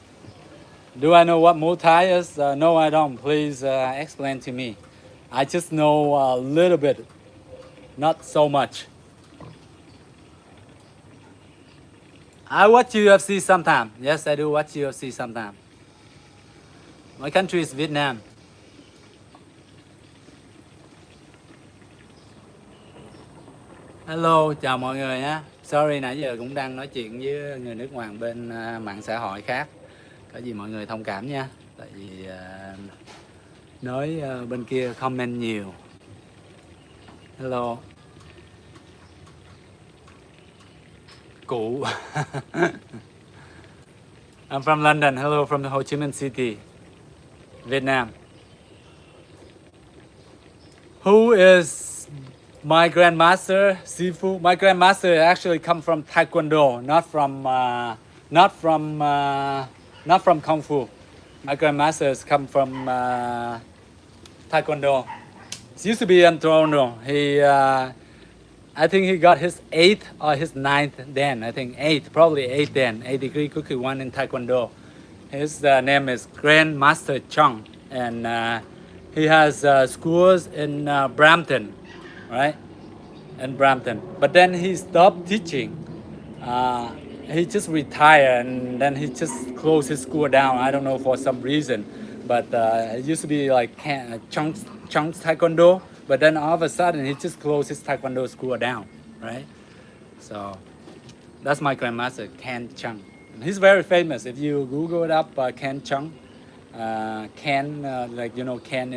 S1: Do I know what Muay Thai is? No, I don't. Please explain to me. I just know a little bit, not so much. I watch UFC sometime. Yes, I do watch UFC sometime. My country is Vietnam. Hello, chào mọi người nhé. Sorry, nãy giờ cũng đang nói chuyện với người nước ngoài bên mạng xã hội khác. Có gì mọi người thông cảm nha. Tại vì nói bên kia comment nhiều. Hello. Cụ. I'm from London. Hello from the Ho Chi Minh City, Vietnam. Who is my grandmaster, Sifu? My grandmaster actually come from Taekwondo, not from Kung Fu. My grandmasters come from Taekwondo. He used to be in Toronto. I think he got his 8th or his 9th dan. I think 8th, probably 8th dan. 8th degree Kukui one in Taekwondo. His name is Grandmaster Chung, and he has schools in Brampton, right? In Brampton. But then he stopped teaching. He just retired, and then he just closed his school down. I don't know for some reason, but it used to be like Chung's Taekwondo. But then all of a sudden, he just closed his Taekwondo school down, right? So that's my grandmaster, Ken Chung. And he's very famous. If you Google it up, Ken Chung, Ken, like you know, Ken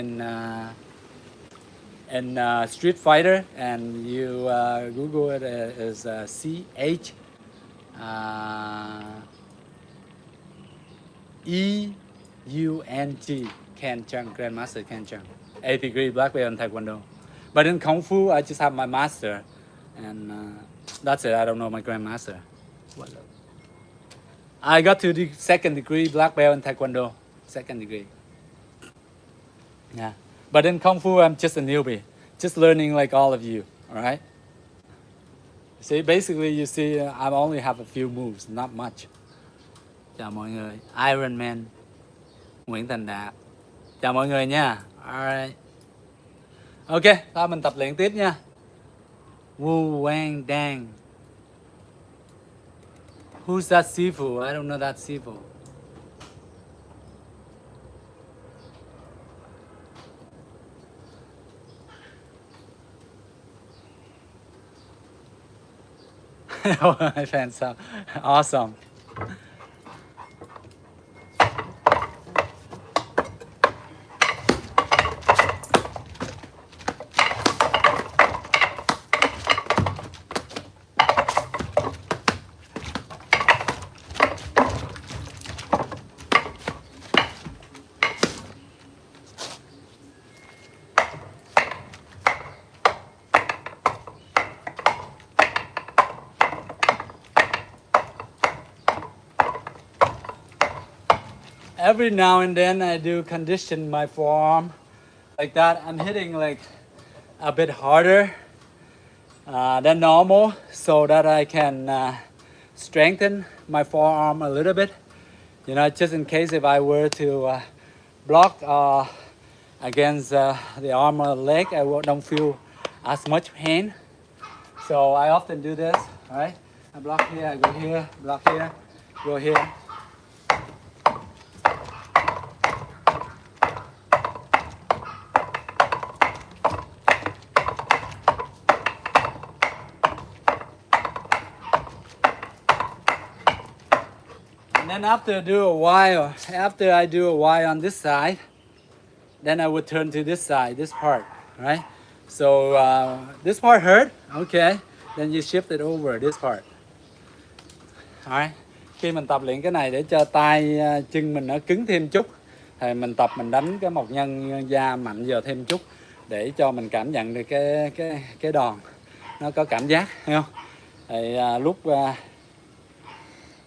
S1: in Street Fighter, and you Google it as CH EUNG, Ken Chung, Grandmaster Ken Chung. 8th degree black belt in Taekwondo. But in Kung Fu, I just have my master, and that's it. I don't know my grandmaster. I got to the 2nd degree black belt in Taekwondo, 2nd degree. Yeah, but in Kung Fu, I'm just a newbie, just learning like all of you. All right. See, basically, you see, I only have a few moves, not much. Chào mọi người, Iron Man, Nguyễn Thành Đạt. Chào mọi người nha. Alright. Ok, thôi mình tập luyện tiếp nha. Wu Wang Dang. Who's that Sifu? I don't know that Sifu. My fans are awesome. every now and then I do condition my forearm like that. I'm hitting like a bit harder than normal so that I can strengthen my forearm a little bit. You know, just in case if I were to block against the arm or leg, don't feel as much pain. So I often do this, right? I block here, I go here, block here, go here. And then after I do a while on this side, then I would turn to this side, this part, right? So this part hurt, okay. Then you shift it over this part. Alright. Khi mình tập luyện cái này để cho tay chân mình nó cứng thêm chút, thì mình tập mình đánh cái mộc nhân da mạnh giờ thêm chút để cho mình cảm nhận được cái đòn nó có cảm giác, thấy không? Thì lúc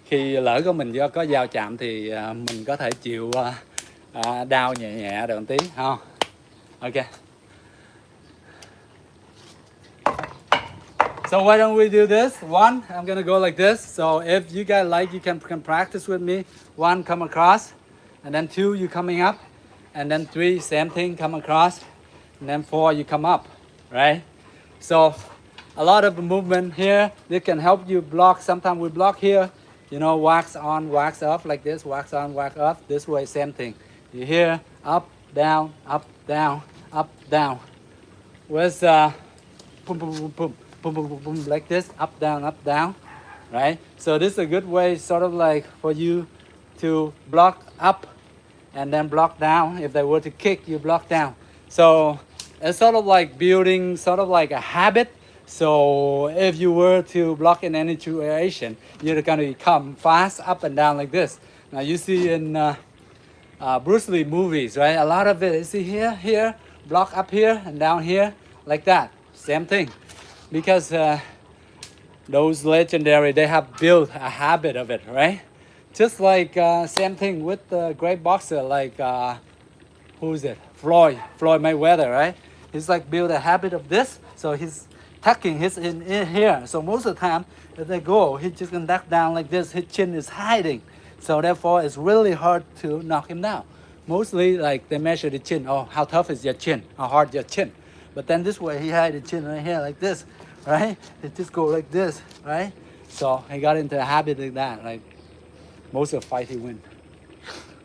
S1: khi lỡ của mình có dao chạm thì mình có thể chịu đau nhẹ nhẹ được một tí, không? Ok. So why don't we do this? One, I'm gonna go like this. So if you guys like, you can practice with me. One, come across, and then two, you coming up, and then three, same thing, come across, and then four, you come up, right? So a lot of movement here. They can help you block. Sometimes we block here, you know, wax on, wax off like this, wax on, wax off. This way, same thing. You hear up, down, up, down, up, down. Where's boom, boom, boom, boom. Boom, boom, boom, boom, like this, up, down, right? So this is a good way, sort of like for you to block up and then block down. If they were to kick, you block down. So it's sort of like building sort of like a habit. So if you were to block in any situation, you're gonna become fast up and down like this. Now you see in Bruce Lee movies, right? A lot of it, you see here, block up here and down here, like that. Same thing. Because those legendary, they have built a habit of it, right? Just like same thing with the great boxer, like who's it? Floyd Mayweather, right? He's like built a habit of this, so he's tucking his in here. So most of the time, if they go, he's just gonna duck down like this. His chin is hiding, so therefore it's really hard to knock him down. Mostly, like they measure the chin. Oh, how tough is your chin? How hard your chin? But then this way, he had the chin right here like this, right? It just go like this, right? So he got into a habit like that. Like most of the fight, he win.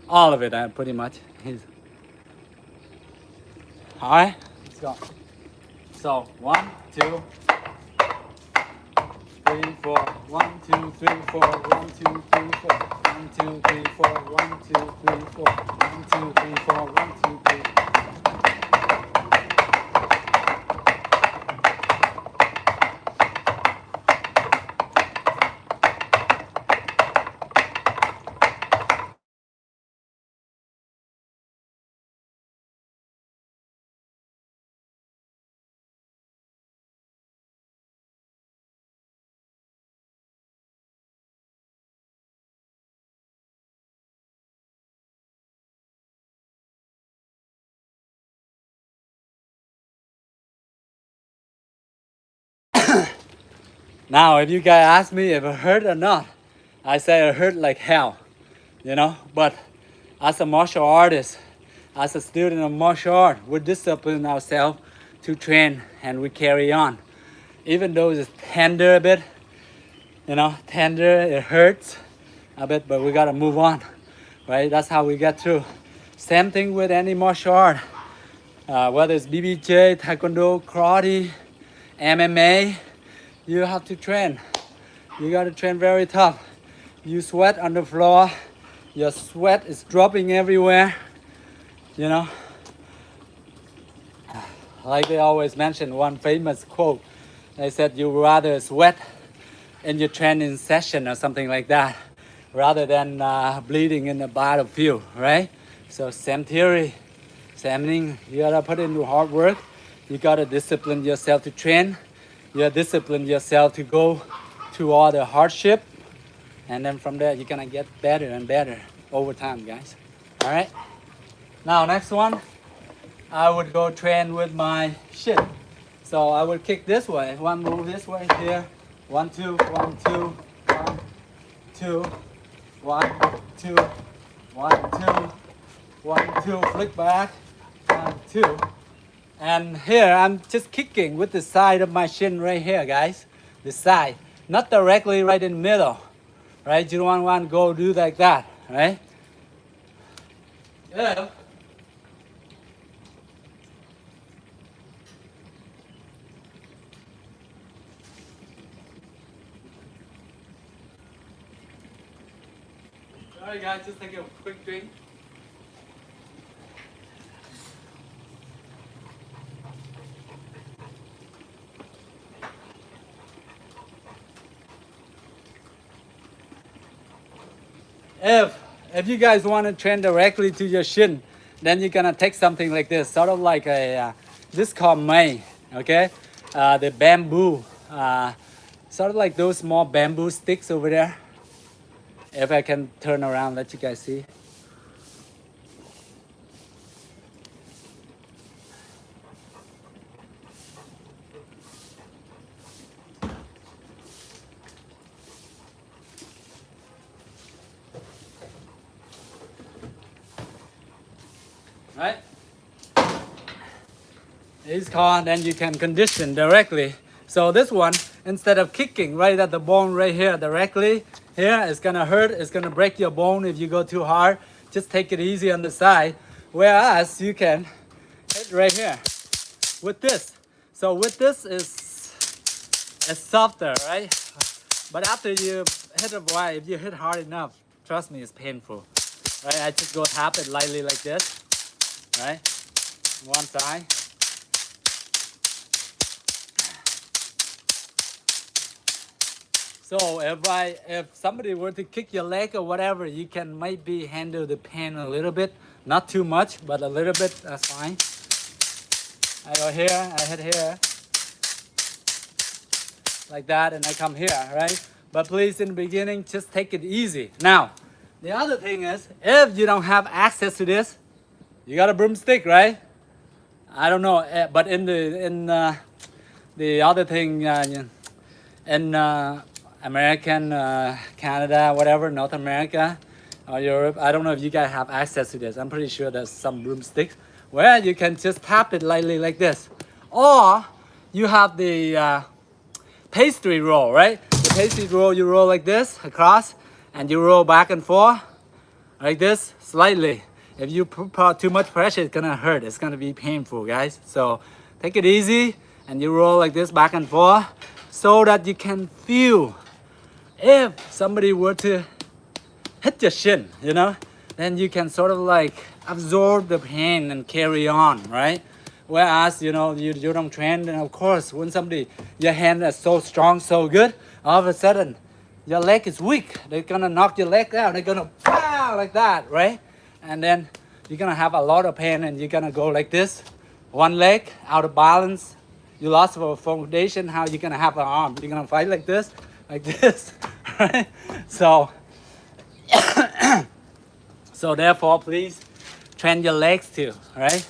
S1: All of it, pretty much. All right, let's go. So 1, 2, 3, 4. 1, 2, 3, 4. 1, 2, 3, 4. 1, 2, 3, 4. 1, 2, 3, 4. 1, 2, 3, 4. 1, 2, 3. Now, if you guys ask me if it hurt or not, I say it hurt like hell, you know. But as a martial artist, as a student of martial art, we discipline ourselves to train and we carry on. Even though it's tender a bit, you know, tender, it hurts a bit, but we gotta move on, right? That's how we get through. Same thing with any martial art, whether it's BBJ, Taekwondo, Karate, MMA. You have to train. You got to train very tough. You sweat on the floor. Your sweat is dropping everywhere. You know, like they always mention one famous quote. They said you rather sweat in your training session or something like that, rather than bleeding in the battlefield, right? So same theory, same thing. You gotta put in your hard work. You gotta discipline yourself to train. You discipline yourself to go through all the hardship, and then from there you're gonna get better and better over time, guys. All right. Now next one, I would go train with my shin. So I would kick this way. One move this way here. 1, 2, 1, 2, 1, 2, 1, 2, 1, 2, 1, 2. Flick back. 1, 2. And here I'm just kicking with the side of my shin right here, guys. The side, not directly right in the middle, right? You don't want to go do like that, right? Yeah. Alright guys, just take a quick drink. If you guys want to train directly to your shin, then you're gonna take something like this, sort of like a this called May, okay? The bamboo, sort of like those small bamboo sticks over there. If I can turn around, let you guys see. Right? It's called, then you can condition directly. So this one, instead of kicking right at the bone right here directly, here it's gonna hurt, it's gonna break your bone if you go too hard. Just take it easy on the side. Whereas you can hit right here with this. So with this it's softer, right? But after you hit a while, if you hit hard enough, trust me, it's painful. Right? I just go tap it lightly like this. Right? One side. So if somebody were to kick your leg or whatever, you can maybe handle the pain a little bit. Not too much, but a little bit, that's fine. I go here, I hit here. Like that, and I come here, right? But please, in the beginning, just take it easy. Now, the other thing is, if you don't have access to this, you got a broomstick, right? I don't know, but in the other thing, in American, Canada, whatever, North America or Europe, I don't know if you guys have access to this. I'm pretty sure there's some broomsticks where you can just tap it lightly like this. Or you have the pastry roll, right? The pastry roll, you roll like this across and you roll back and forth like this slightly. If you put too much pressure, it's gonna hurt. It's gonna be painful, guys. So take it easy and you roll like this back and forth so that you can feel if somebody were to hit your shin, you know, then you can sort of like absorb the pain and carry on, right? Whereas, you know, you don't train, and of course, when somebody, your hand is so strong, so good, all of a sudden, your leg is weak. They're gonna knock your leg out. They're gonna pow like that, right? And then you're gonna have a lot of pain and you're gonna go like this. One leg out of balance. You lost your foundation. How you gonna have an arm? You're gonna fight like this, right? So, so therefore, please train your legs too, right?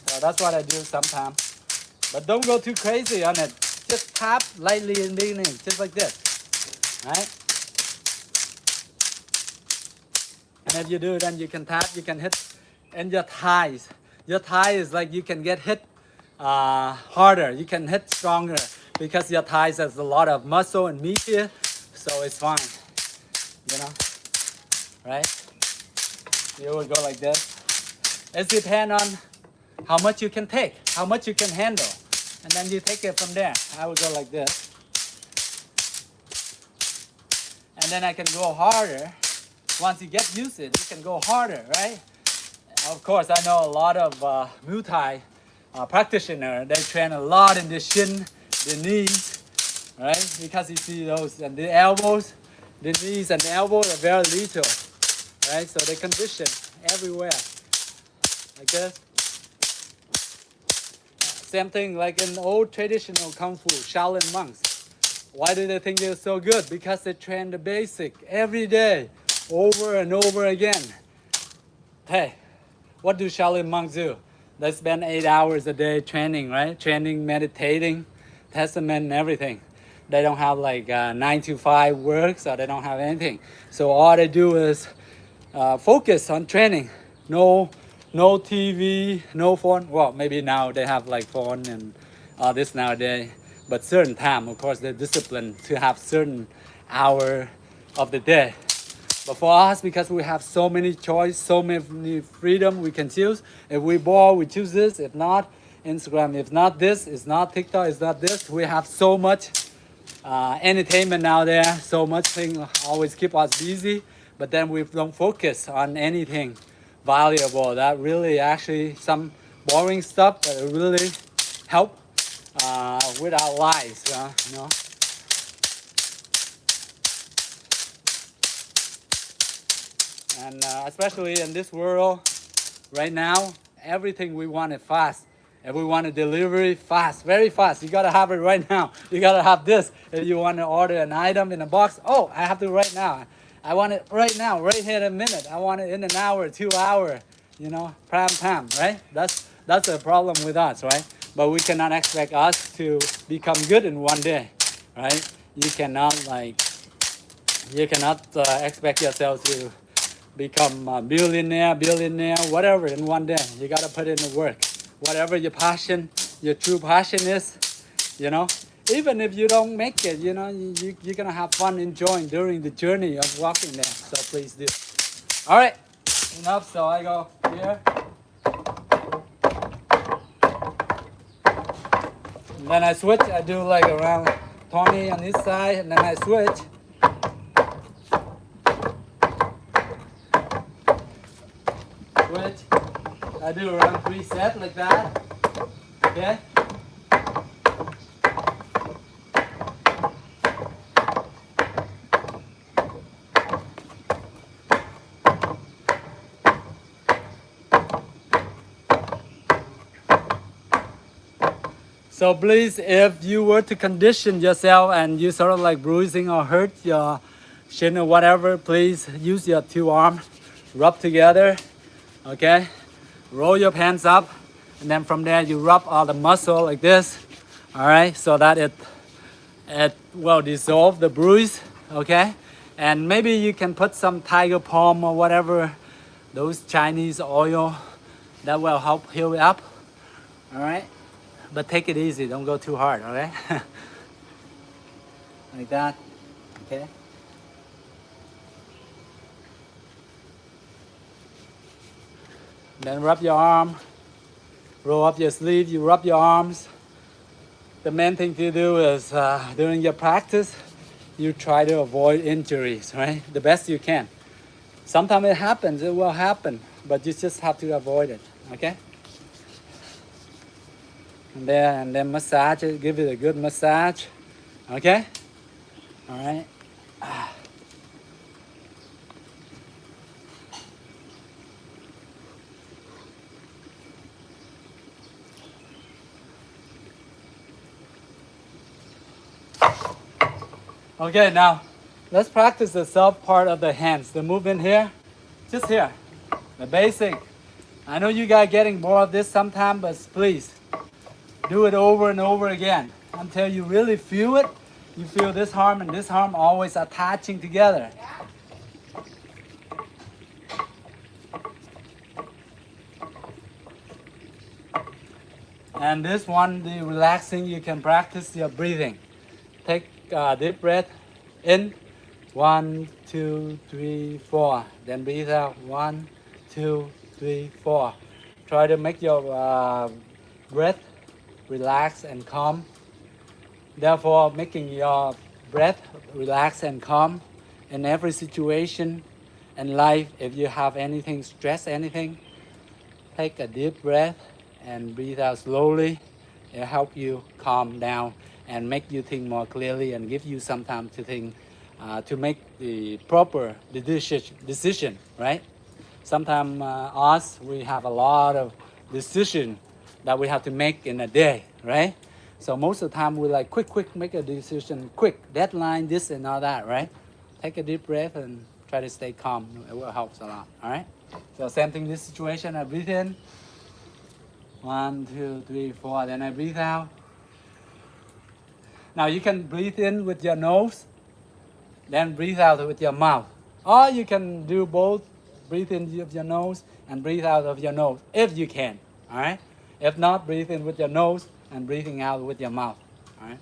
S1: So that's what I do sometimes. But don't go too crazy on it. Just tap lightly in the beginning, just like this, right? And if you do, then you can tap, you can hit in your thighs. Your thigh is like you can get hit harder, you can hit stronger because your thighs has a lot of muscle and meat here, so it's fine, you know, right? You would go like this. It depends on how much you can take, how much you can handle, and then you take it from there. I would go like this, and then I can go harder. Once you get used to it, you can go harder, right? Of course, I know a lot of Muay Thai practitioners. They train a lot in the shin, the knees, right? Because you see those, and the elbows, the knees and the elbows are very little, right? So they condition everywhere, like this. Same thing like in old traditional Kung Fu, Shaolin monks. Why do they think they're so good? Because they train the basic every day. over and over again. Hey, what do Shaolin monks do? They spend 8 hours a day training, right? Training, meditating, testament, and everything. They don't have like 9 to 5 work, so they don't have anything. So all they do is focus on training. No, no TV, no phone. Well, maybe now they have like phone and all this nowadays. But certain time, of course, they're disciplined to have certain hour of the day. But for us, because we have so many choice, so many freedom we can choose. If we bored, we choose this. If not, Instagram. If not this, it's not TikTok. It's not this. We have so much entertainment now there. So much thing always keep us busy. But then we don't focus on anything valuable. That really actually some boring stuff that really help with our lives. You know. And especially in this world right now, everything we want it fast. If we want a delivery fast, very fast, you gotta have it right now. You gotta have this. If you want to order an item in a box, oh, I have to right now. I want it right now, right here in a minute. I want it in an hour, 2 hour, you know, prime time, right? That's a problem with us, right? But we cannot expect us to become good in one day, right? You cannot expect yourself to become a billionaire, whatever in one day. You gotta put in the work. Whatever your passion, your true passion is, you know. Even if you don't make it, you know, you're gonna have fun enjoying during the journey of walking there. So please do. All right, enough. So I go here. And then I switch. I do like around 20 on this side, and then I switch. I do around 3 sets like that. Okay. So please, if you were to condition yourself and you sort of like bruising or hurt your shin or whatever, please use your 2 arms, rub together. Okay. Roll your hands up, and then from there you rub all the muscle like this. All right, so that it will dissolve the bruise. Okay, and maybe you can put some tiger balm or whatever, those Chinese oil that will help heal it up. All right, but take it easy, don't go too hard. Okay, like that. Okay. Then rub your arm, roll up your sleeve, you rub your arms. The main thing to do is during your practice, you try to avoid injuries, right? The best you can. Sometimes it happens, it will happen, but you just have to avoid it, okay? And then massage it, give it a good massage, okay? All right. Okay, now let's practice the self part of the hands. The movement here, just here, the basic. I know you guys getting bored of this sometime, but please do it over and over again until you really feel it. You feel this arm and this arm always attaching together. And this one, the relaxing, you can practice your breathing. Take a deep breath in, 1, 2, 3, 4. Then breathe out, 1, 2, 3, 4. Try to make your breath relax and calm. Therefore, making your breath relax and calm in every situation in life. If you have anything, stress anything, take a deep breath and breathe out slowly. It helps you calm down and make you think more clearly and give you some time to think, to make the proper decision, right? Sometimes us, we have a lot of decision that we have to make in a day, right? So most of the time we like quick, make a decision, quick, deadline, this and all that, right? Take a deep breath and Try to stay calm. It will help a lot. All right. So same thing. This situation. I breathe in. 1, 2, 3, 4. Then I breathe out. Now you can breathe in with your nose, then breathe out with your mouth. Or you can do both. Breathe in with your nose and breathe out of your nose if you can. All right. If not, breathe in with your nose and breathing out with your mouth. All right.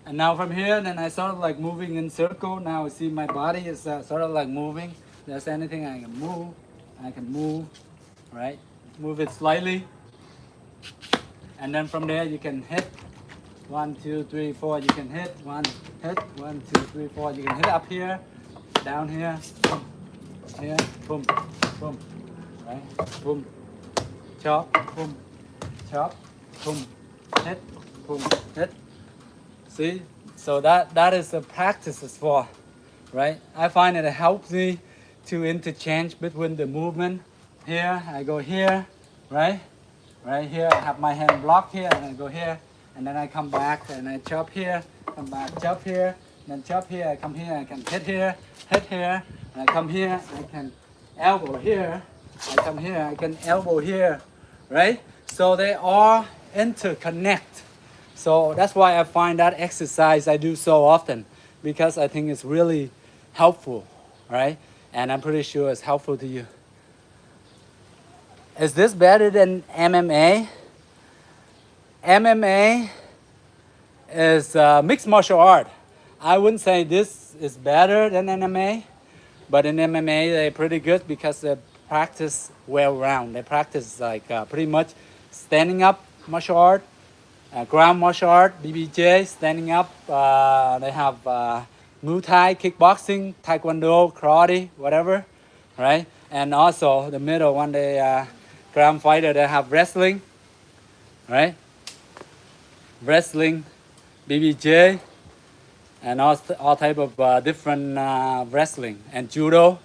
S1: And now from here, then I sort of like moving in circle. Now I see my body is sort of like moving. If there's anything I can move, right? Move it slightly. And then from there you can hit 1, 2, 3, 4. You can hit 1, hit 1, 2, 3, 4. You can hit up here, down here, boom, here, boom, boom, right? Boom, chop, boom, chop, boom, hit, boom, hit. See, so that is the practices for, right? I find it helps me to interchange between the movement. Here I go here, right? Right here I have my hand blocked here, and I go here, and then I come back and I chop here, come back, chop here, then chop here. I come here, I can hit here, and I come here, I can elbow here. I come here, I can elbow here, right? So they all interconnect. So that's why I find that exercise I do so often, because I think it's really helpful, right? And I'm pretty sure it's helpful to you. Is this better than MMA? MMA is mixed martial art. I wouldn't say this is better than MMA, but in MMA they're pretty good because they practice well round. They practice like pretty much standing up martial art, ground martial art, BBJ, standing up. They have Muay Thai, kickboxing, Taekwondo, karate, whatever, right? And also the middle one, they ground fighter, they have wrestling, right? Wrestling, BBJ, and all type of different wrestling, and judo,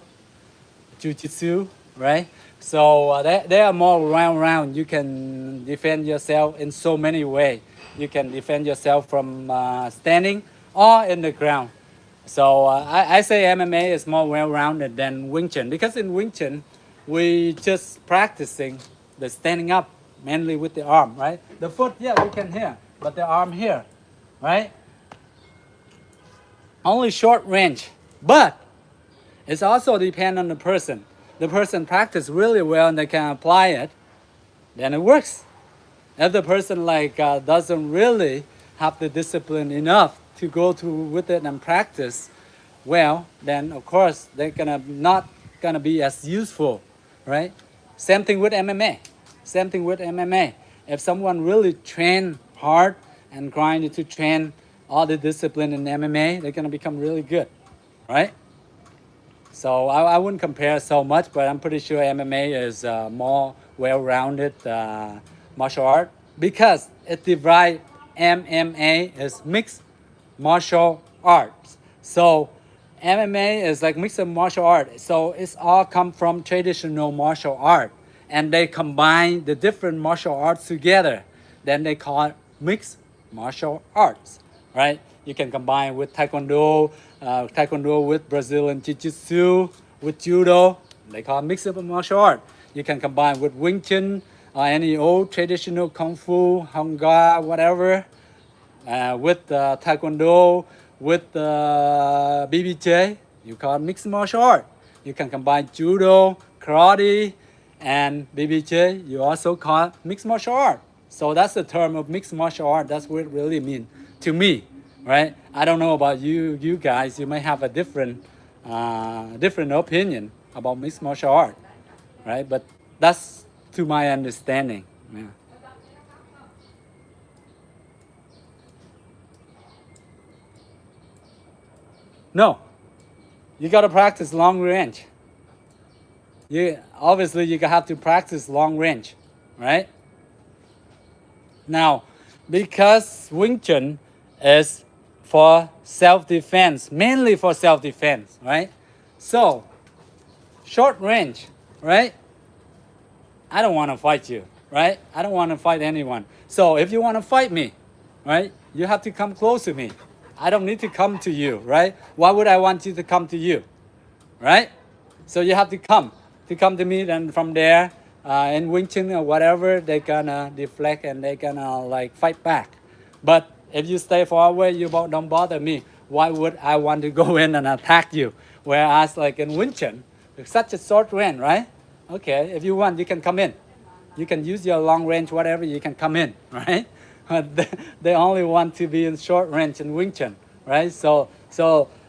S1: jiu-jitsu, right? So they are more round. You can defend yourself in so many ways. You can defend yourself from standing or in the ground. So I say MMA is more well-rounded than Wing Chun, because in Wing Chun, we just practicing the standing up mainly with the arm, right? The foot, yeah, we can here, but the arm here, right? Only short range, but it's also depend on the person. The person practice really well and they can apply it, then it works. If the person like doesn't really have the discipline enough to go through with it and practice well, then of course they're not gonna be as useful, right? Same thing with MMA. Same thing with MMA. If someone really train hard and grind to train all the discipline in MMA, they're gonna become really good, right? So I wouldn't compare so much, but I'm pretty sure MMA is more well-rounded martial art, because it divides. MMA is mixed martial arts. So MMA is like mixed martial art. So it's all come from traditional martial art, and they combine the different martial arts together. Then they call it mixed martial arts, right? You can combine with Taekwondo, Taekwondo with Brazilian Jiu-Jitsu, with Judo. They call it mixed martial art. You can combine with Wing Chun, any old traditional Kung Fu, Hung Gar, whatever, with Taekwondo, with BBJ. You call it mixed martial art. You can combine Judo, Karate, and BBJ. You also call it mixed martial art. So that's the term of mixed martial art. That's what it really means to me, right? I don't know about you guys. You may have a different opinion about mixed martial art, right? But that's to my understanding. Yeah. No, you gotta practice long range. You have to practice long range, right? Now, because Wing Chun is for self-defense, mainly for self-defense, right? So, short range, right? I don't want to fight you, right? I don't want to fight anyone. So if you want to fight me, right, you have to come close to me. I don't need to come to you, right? Why would I want you to come to you, right? So you have to come to me. Then from there, in Wing Chun or whatever, they gonna deflect and they gonna like fight back. But if you stay far away, you don't bother me. Why would I want to go in and attack you? Whereas like in Wing Chun, it's such a short range, right? Okay, if you want, you can come in. You can use your long range, whatever, you can come in, right? They only want to be in short range in Wing Chun, right? So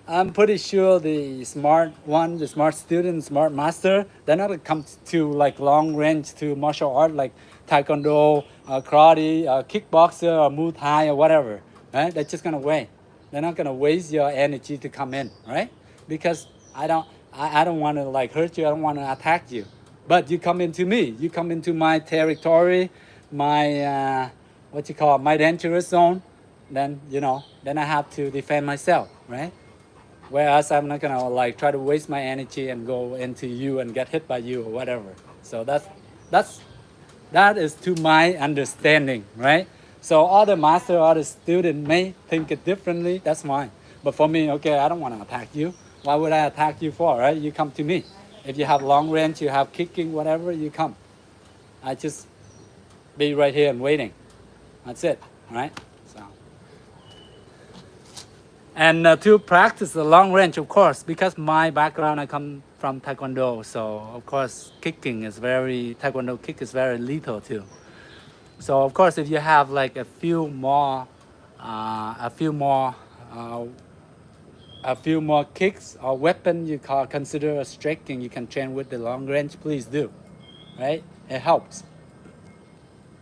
S1: I'm pretty sure the smart one, the smart student, smart master, they're not gonna come to like long range to martial art like Taekwondo, karate, kickboxer, or Muay Thai, or whatever, right? They're just gonna wait. They're not gonna waste your energy to come in, right? Because I don't want to like hurt you. I don't want to attack you. But you come into me. You come into my territory, my what you call my dangerous zone. Then then I have to defend myself, right? Whereas I'm not gonna like try to waste my energy and go into you and get hit by you or whatever. So that's that is to my understanding, right? So other master, other student may think it differently. That's fine. But for me, okay, I don't want to attack you. Why would I attack you for, right? You come to me. If you have long range, you have kicking, whatever, you come. I just be right here and waiting. That's it, right? So, and to practice the long range, of course, because my background, I come from Taekwondo, so of course, Taekwondo kick is very lethal too. So of course, if you have like a few more uh, a few more kicks or weapon you consider a striking, you can train with the long range, please do, right? It helps.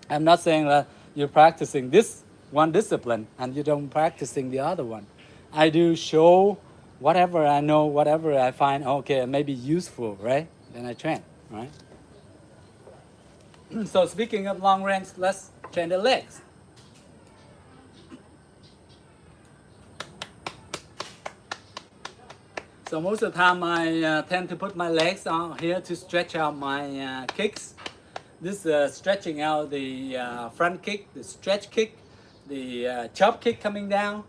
S1: I'm not saying that you're practicing this one discipline and you don't practicing the other one. I do show whatever I know, whatever I find okay, maybe useful, right? Then I train, right? So speaking of long range, let's train the legs. So most of the time I tend to put my legs on here to stretch out my kicks. This stretching out the front kick, the stretch kick, the chop kick coming down.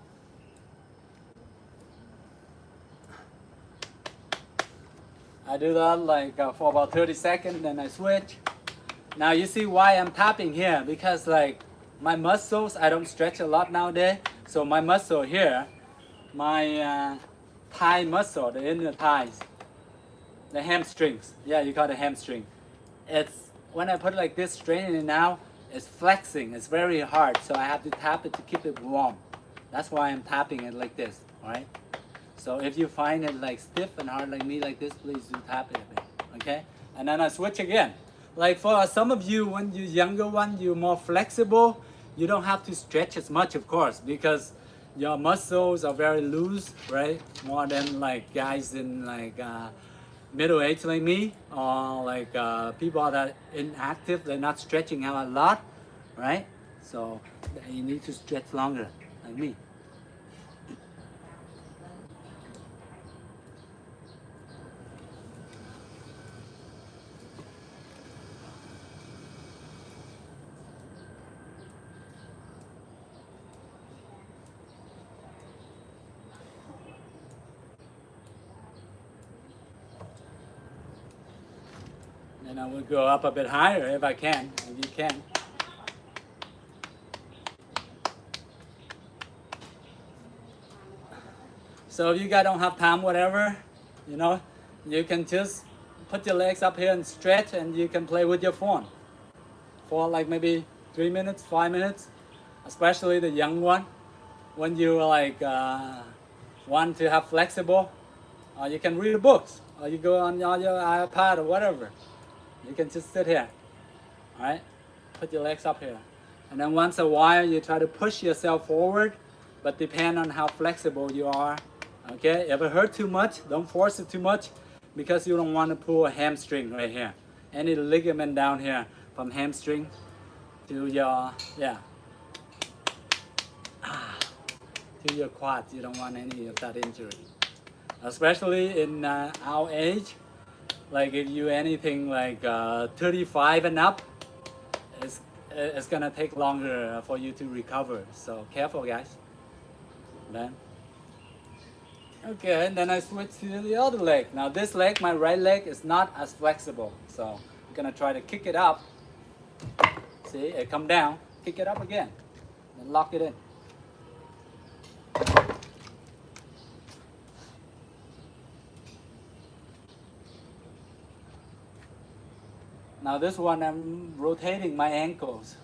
S1: I do that like for about 30 seconds, then I switch. Now you see why I'm tapping here, because like my muscles, I don't stretch a lot nowadays. So my muscle here, my thigh muscle, the inner thighs, the hamstrings. Yeah, you call it hamstring. It's when I put it like this, straining it now, it's flexing. It's very hard, so I have to tap it to keep it warm. That's why I'm tapping it like this, all right? So if you find it like stiff and hard like me like this, please do tap it a bit, okay? And then I switch again. Like for some of you, when you're younger one, you're more flexible. You don't have to stretch as much, of course, because your muscles are very loose, right? More than like guys in like middle age like me, or like people that are inactive, they're not stretching out a lot, right? So you need to stretch longer, like me. And I will go up a bit higher if I can, if you can. So if you guys don't have time, whatever, you can just put your legs up here and stretch, and you can play with your phone for like maybe 3 minutes, 5 minutes, especially the young one. When you like want to have flexible, you can read books, or you go on your iPad or whatever. You can just sit here, all right? Put your legs up here. And then once a while, you try to push yourself forward, but depend on how flexible you are, okay? If it hurts too much, don't force it too much, because you don't want to pull a hamstring right here. Any ligament down here from hamstring to your, to your quads. You don't want any of that injury. Especially in our age, Like if you anything like 35 and up, it's gonna take longer for you to recover. So careful, guys. Then, okay, and then I switch to the other leg. Now this leg, my right leg, is not as flexible. So I'm gonna try to kick it up. See, it come down, kick it up again, and lock it in. Now this one, I'm rotating my ankles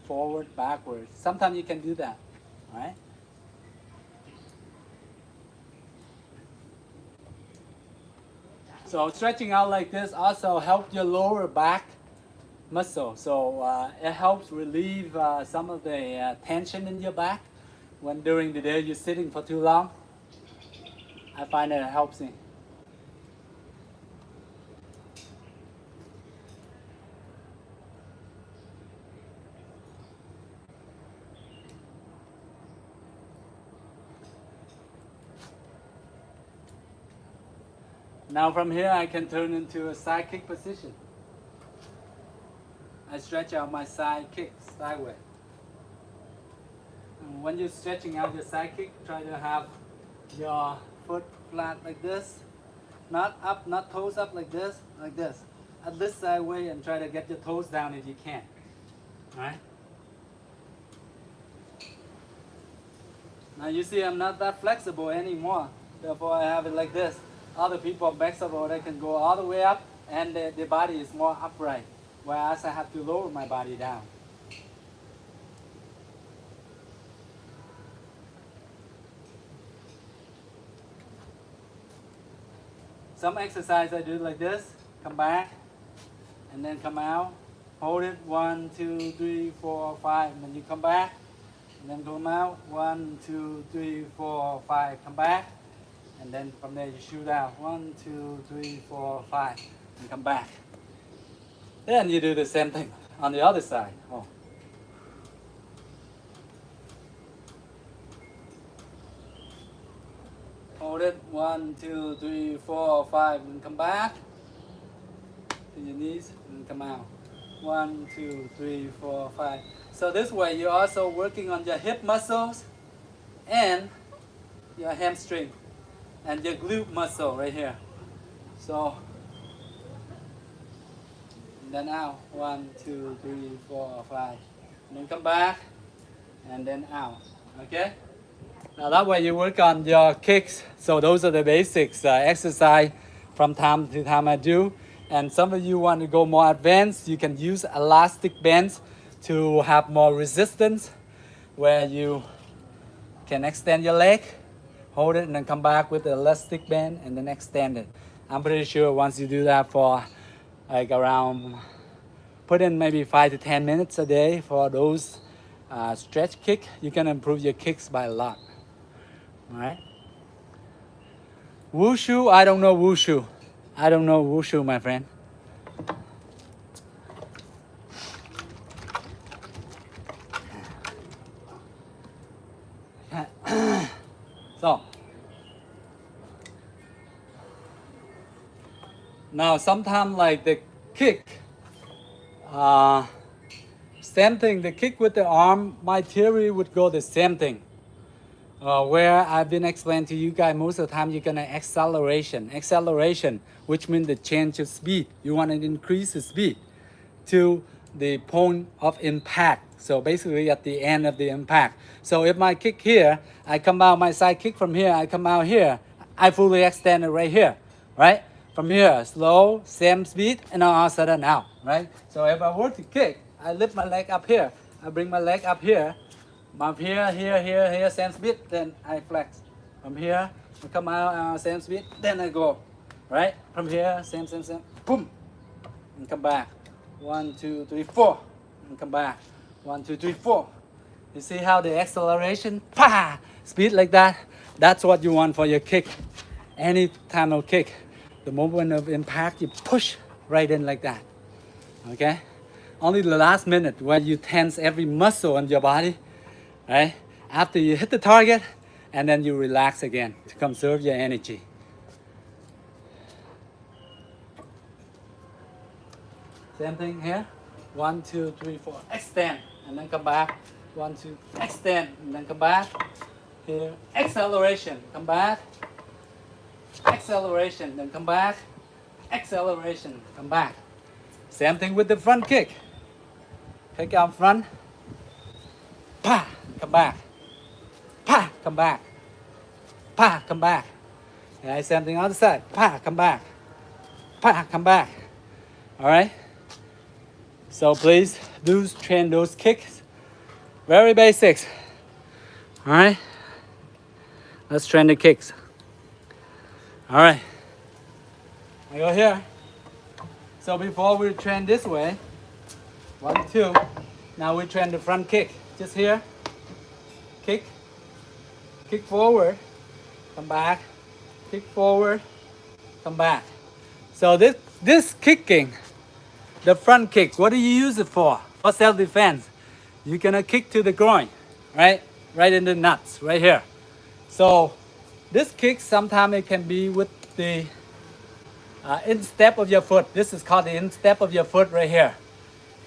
S1: forward, backwards. Sometimes you can do that, right? So stretching out like this also helps your lower back muscle. So it helps relieve some of the tension in your back when during the day you're sitting for too long. I find it helps me. Now from here I can turn into a side kick position. I stretch out my side kicks sideways. And when you're stretching out your side kick, try to have your foot flat like this. Not up, not toes up like this, like this. At this sideway and try to get your toes down if you can. Alright? Now you see I'm not that flexible anymore. Therefore I have it like this. Other people are flexible, they can go all the way up and the body is more upright. Whereas I have to lower my body down. Some exercise I do like this, come back, and then come out, hold it, 1, 2, 3, 4, 5, and then you come back, and then come out, 1, 2, 3, 4, 5, come back, and then from there you shoot out, 1, 2, 3, 4, 5, and come back. Then you do the same thing on the other side. Oh. Hold it, 1, 2, 3, 4, 5, and come back to your knees and come out. 1, 2, 3, 4, 5. So this way you're also working on your hip muscles and your hamstring and your glute muscle right here. So, and then out. 1, 2, 3, 4, 5. And then come back and then out. Okay? Now that way you work on your kicks. So those are the basics exercise from time to time I do. And some of you want to go more advanced, you can use elastic bands to have more resistance where you can extend your leg, hold it and then come back with the elastic band and then extend it. I'm pretty sure once you do that for like around, put in maybe 5 to 10 minutes a day for those stretch kick, you can improve your kicks by a lot. All right. Wushu, I don't know wushu. I don't know wushu, my friend. So, now sometimes like the kick, same thing, the kick with the arm, my theory would go the same thing. Where I've been explaining to you guys, most of the time you're gonna acceleration, which means the change of speed. You want to increase the speed to the point of impact. So basically at the end of the impact. So if my kick here, I come out my side kick from here, I come out here, I fully extend it right here, right? From here, slow, same speed, and all of a sudden out, right? So if I were to kick, I lift my leg up here, I bring my leg up here, from here, same speed, then I flex. From here, I come out, same speed, then I go, right? From here, same, boom, and come back. 1, 2, 3, 4, and come back. 1, 2, 3, 4. You see how the acceleration, pa, speed like that? That's what you want for your kick. Any time of kick, the moment of impact, you push right in like that. Okay? Only the last minute where you tense every muscle on your body, right? After you hit the target, and then you relax again to conserve your energy. Same thing here. 1, 2, 3, 4. Extend and then come back. 1, 2. Extend and then come back. Here. Acceleration. Come back. Acceleration. Then come back. Acceleration. Come back. Same thing with the front kick. Kick out front. Pa. Come back. Pa. Come back. Pa. Come back. And same thing on the side. Pa. Come back. Pa. Come back. All right. So please do train those kicks. Very basics. All right. Let's train the kicks. All right. I go here. So before we train this way, 1, 2. Now we train the front kick. Just here. Kick. Kick forward. Come back. Kick forward. Come back. So this kicking, the front kick, what do you use it for? For self-defense. You're gonna kick to the groin, right? Right in the nuts, right here. So this kick, sometimes it can be with the instep of your foot. This is called the instep of your foot right here.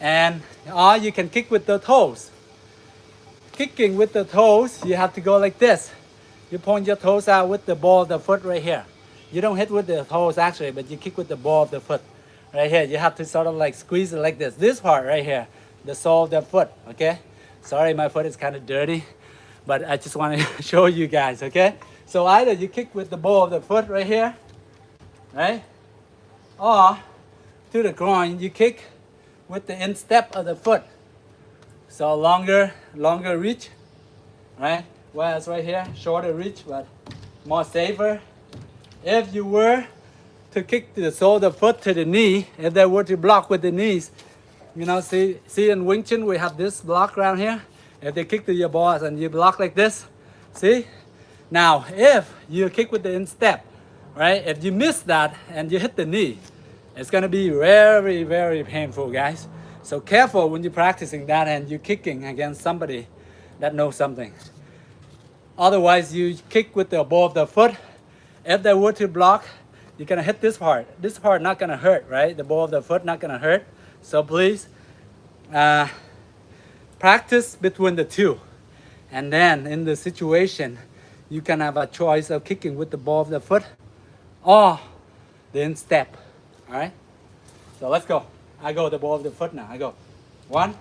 S1: And or you can kick with the toes. Kicking with the toes, you have to go like this. You point your toes out with the ball of the foot right here. You don't hit with the toes actually, but you kick with the ball of the foot right here. You have to sort of like squeeze it like this. This part right here, the sole of the foot, okay? Sorry, my foot is kind of dirty, but I just want to show you guys, okay? So either you kick with the ball of the foot right here, right? Or to the groin, you kick with the instep of the foot. So longer reach, right? Whereas right here, shorter reach, but more safer. If you were to kick the sole of the foot to the knee, if they were to block with the knees, you know, see in Wing Chun we have this block around here. If they kick to your balls and you block like this, see? Now, if you kick with the instep, right? If you miss that and you hit the knee, it's gonna be very, very painful, guys. So careful when you're practicing that and you're kicking against somebody that knows something. Otherwise, you kick with the ball of the foot. If they were to block, you're gonna hit this part. This part not gonna hurt, right? The ball of the foot not gonna hurt. So please, practice between the two. And then in the situation, you can have a choice of kicking with the ball of the foot or the instep, all right? So let's go. I go the ball of the foot now. I go. 1.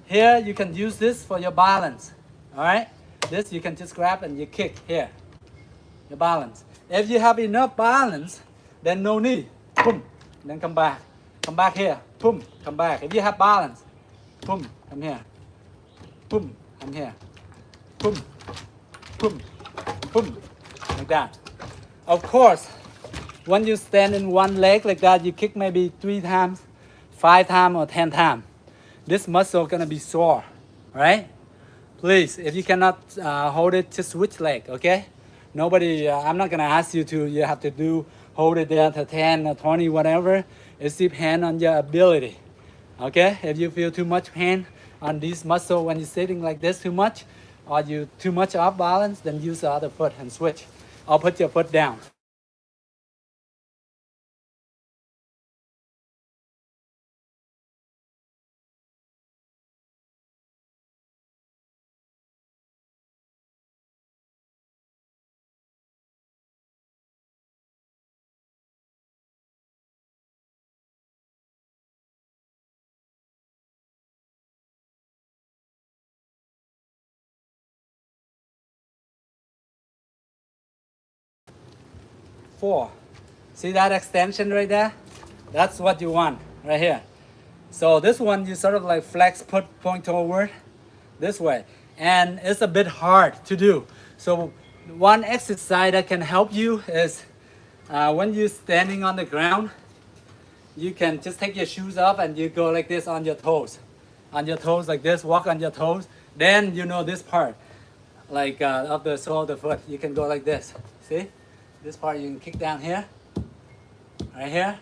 S1: Here you can use this for your balance. All right. This you can just grab and you kick here. Your balance. If you have enough balance, then no knee. Boom. Then come back. Come back here. Boom. Come back. If you have balance, boom. Come here. Boom. Come here. Boom. Boom. Boom. Like that. Of course, when you stand in one leg like that, you kick maybe 3 times, 5 times, or 10 times. This muscle gonna be sore, right? Please, if you cannot hold it, just switch leg, okay? Nobody, I'm not gonna ask you to, you have to do, hold it there to 10 or 20, whatever. It depends on your ability, okay? If you feel too much pain on this muscle when you're sitting like this too much, or you too much off balance, then use the other foot and switch. Or put your foot down. Four. See that extension right there? That's what you want right here. So this one you sort of like flex, point forward this way. And it's a bit hard to do. So one exercise that can help you is when you're standing on the ground, you can just take your shoes off and you go like this on your toes. On your toes like this, walk on your toes. Then you know this part, like of the sole of the foot, you can go like this, see? This part you can kick down here, right here.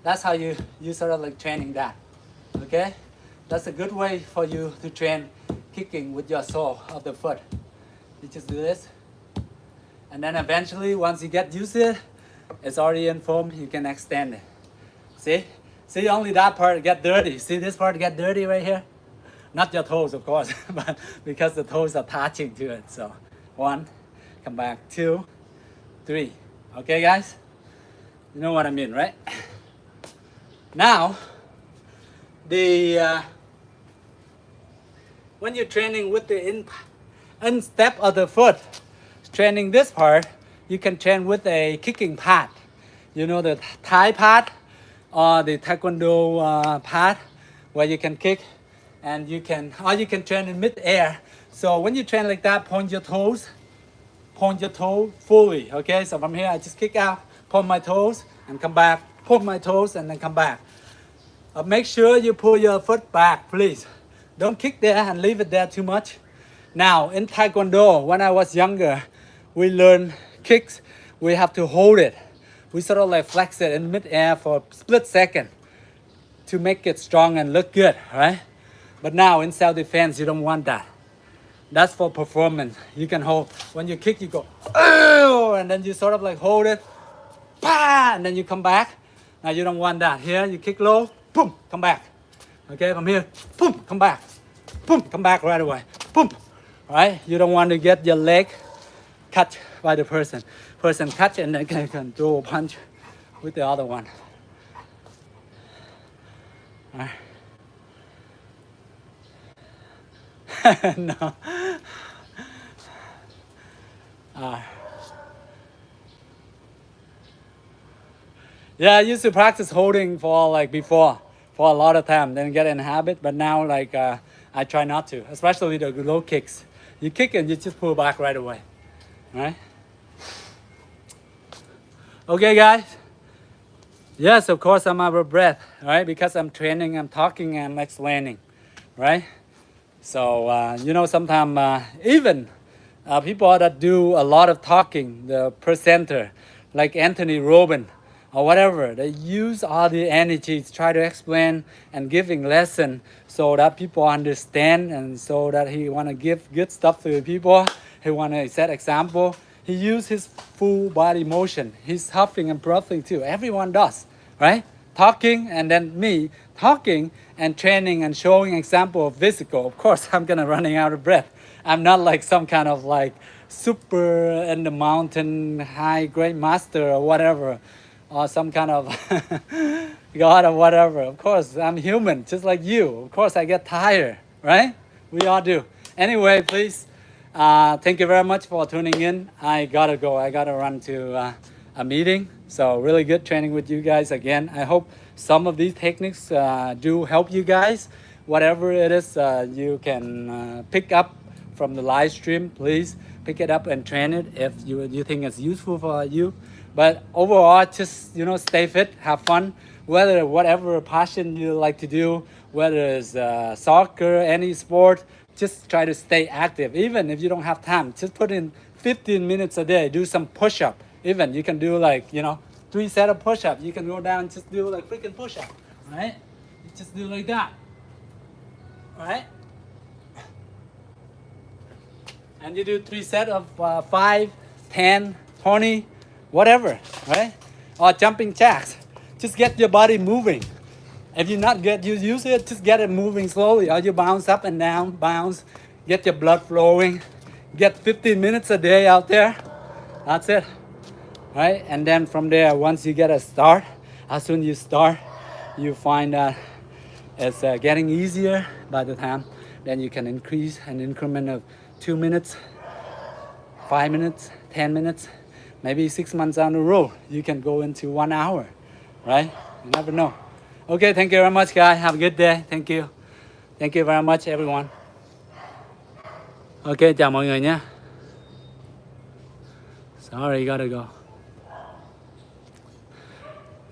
S1: That's how you sort of like training that, okay? That's a good way for you to train kicking with your sole of the foot. You just do this. And then eventually, once you get used to it, it's already in form, you can extend it. See? See, only that part get dirty. See this part get dirty right here? Not your toes, of course, but because the toes are touching to it. So 1, come back, 2, 3. Okay, guys? You know what I mean, right? Now, when you're training with the instep of the foot, training this part, you can train with a kicking pad. You know the Thai pad or the Taekwondo pad, where you can kick, and you can train in mid-air. So when you train like that, point your toe fully. Okay, so from here I just kick out, point my toes and come back, point my toes and then come back. Make sure you pull your foot back, please. Don't kick there and leave it there too much. Now in Taekwondo, when I was younger, we learned kicks. We have to hold it. We sort of like flex it in mid-air for a split second to make it strong and look good, right? But now in self-defense, you don't want that. That's for performance. You can hold. When you kick, you go, oh, and then you sort of like hold it, bah, and then you come back. Now you don't want that. Here, you kick low, boom, come back. Okay, from here, boom, come back. Boom, come back right away. Boom, right? You don't want to get your leg cut by the person. Person cut and then can throw a punch with the other one. All right. No. Yeah, I used to practice holding for like before for a lot of time, then get in habit. But now like I try not to, especially the low kicks. You kick and you just pull back right away, right? Okay, guys. Yes, of course I'm out of breath, right? Because I'm training, I'm talking, I'm explaining, right? So you know, sometimes even people that do a lot of talking, the presenter, like Anthony Robbins or whatever, they use all the energy to try to explain and giving lesson so that people understand, and so that he want to give good stuff to the people. He want to set example. He use his full body motion. He's huffing and puffing too. Everyone does, right? Talking, and then me talking and training and showing example of physical. Of course, I'm gonna running out of breath. I'm not like some kind of like super in the mountain high great master or whatever, or some kind of god or whatever. Of course, I'm human, just like you. Of course, I get tired, right? We all do. Anyway, please. Thank you very much for tuning in. I gotta go. I gotta run to a meeting. So really good training with you guys again. I hope some of these techniques do help you guys. Whatever it is you can pick up from the live stream, please pick it up and train it if you think it's useful for you. But overall, just stay fit, have fun. Whatever passion you like to do, whether it's soccer, any sport, just try to stay active. Even if you don't have time, just put in 15 minutes a day, do some push-up. Even you can do like 3 set of push-up. You can go down, just do like freaking push-up, right? You just do like that, right? And you do 3 set of 5, 10, 20, whatever, right? Or jumping jacks. Just get your body moving. If you not get used to it, just get it moving slowly. Or you bounce up and down, bounce, get your blood flowing. Get 15 minutes a day out there. That's it, right? And then from there, once you get a start, as soon as you start, you find that it's getting easier by the time. Then you can increase an increment of 2 minutes, 5 minutes, 10 minutes. Maybe 6 months down the road, you can go into 1 hour, right? You never know. Okay, thank you very much, guys. Have a good day. Thank you. Thank you very much, everyone. Okay, chào mọi người nhé. Sorry, gotta go.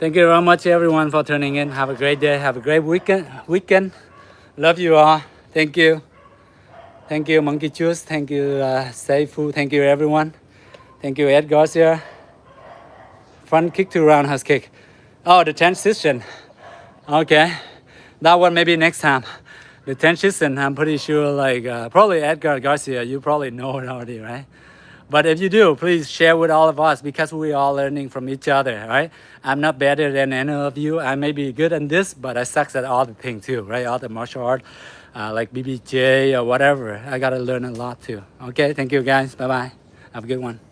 S1: Thank you very much, everyone, for tuning in. Have a great day. Have a great weekend. Love you all. Thank you. Thank you, Monkey Juice. Thank you, Seifu. Thank you, everyone. Thank you, Ed Garcia. Front kick to roundhouse kick. Oh, the transition. Okay, that one maybe next time. The transition, I'm pretty sure, like probably Edgar Garcia, you probably know it already, right? But if you do, please share with all of us because we are all learning from each other, right? I'm not better than any of you. I may be good at this, but I suck at all the things too, right? All the martial art, like BBJ or whatever. I gotta learn a lot too. Okay, thank you guys. Bye bye. Have a good one.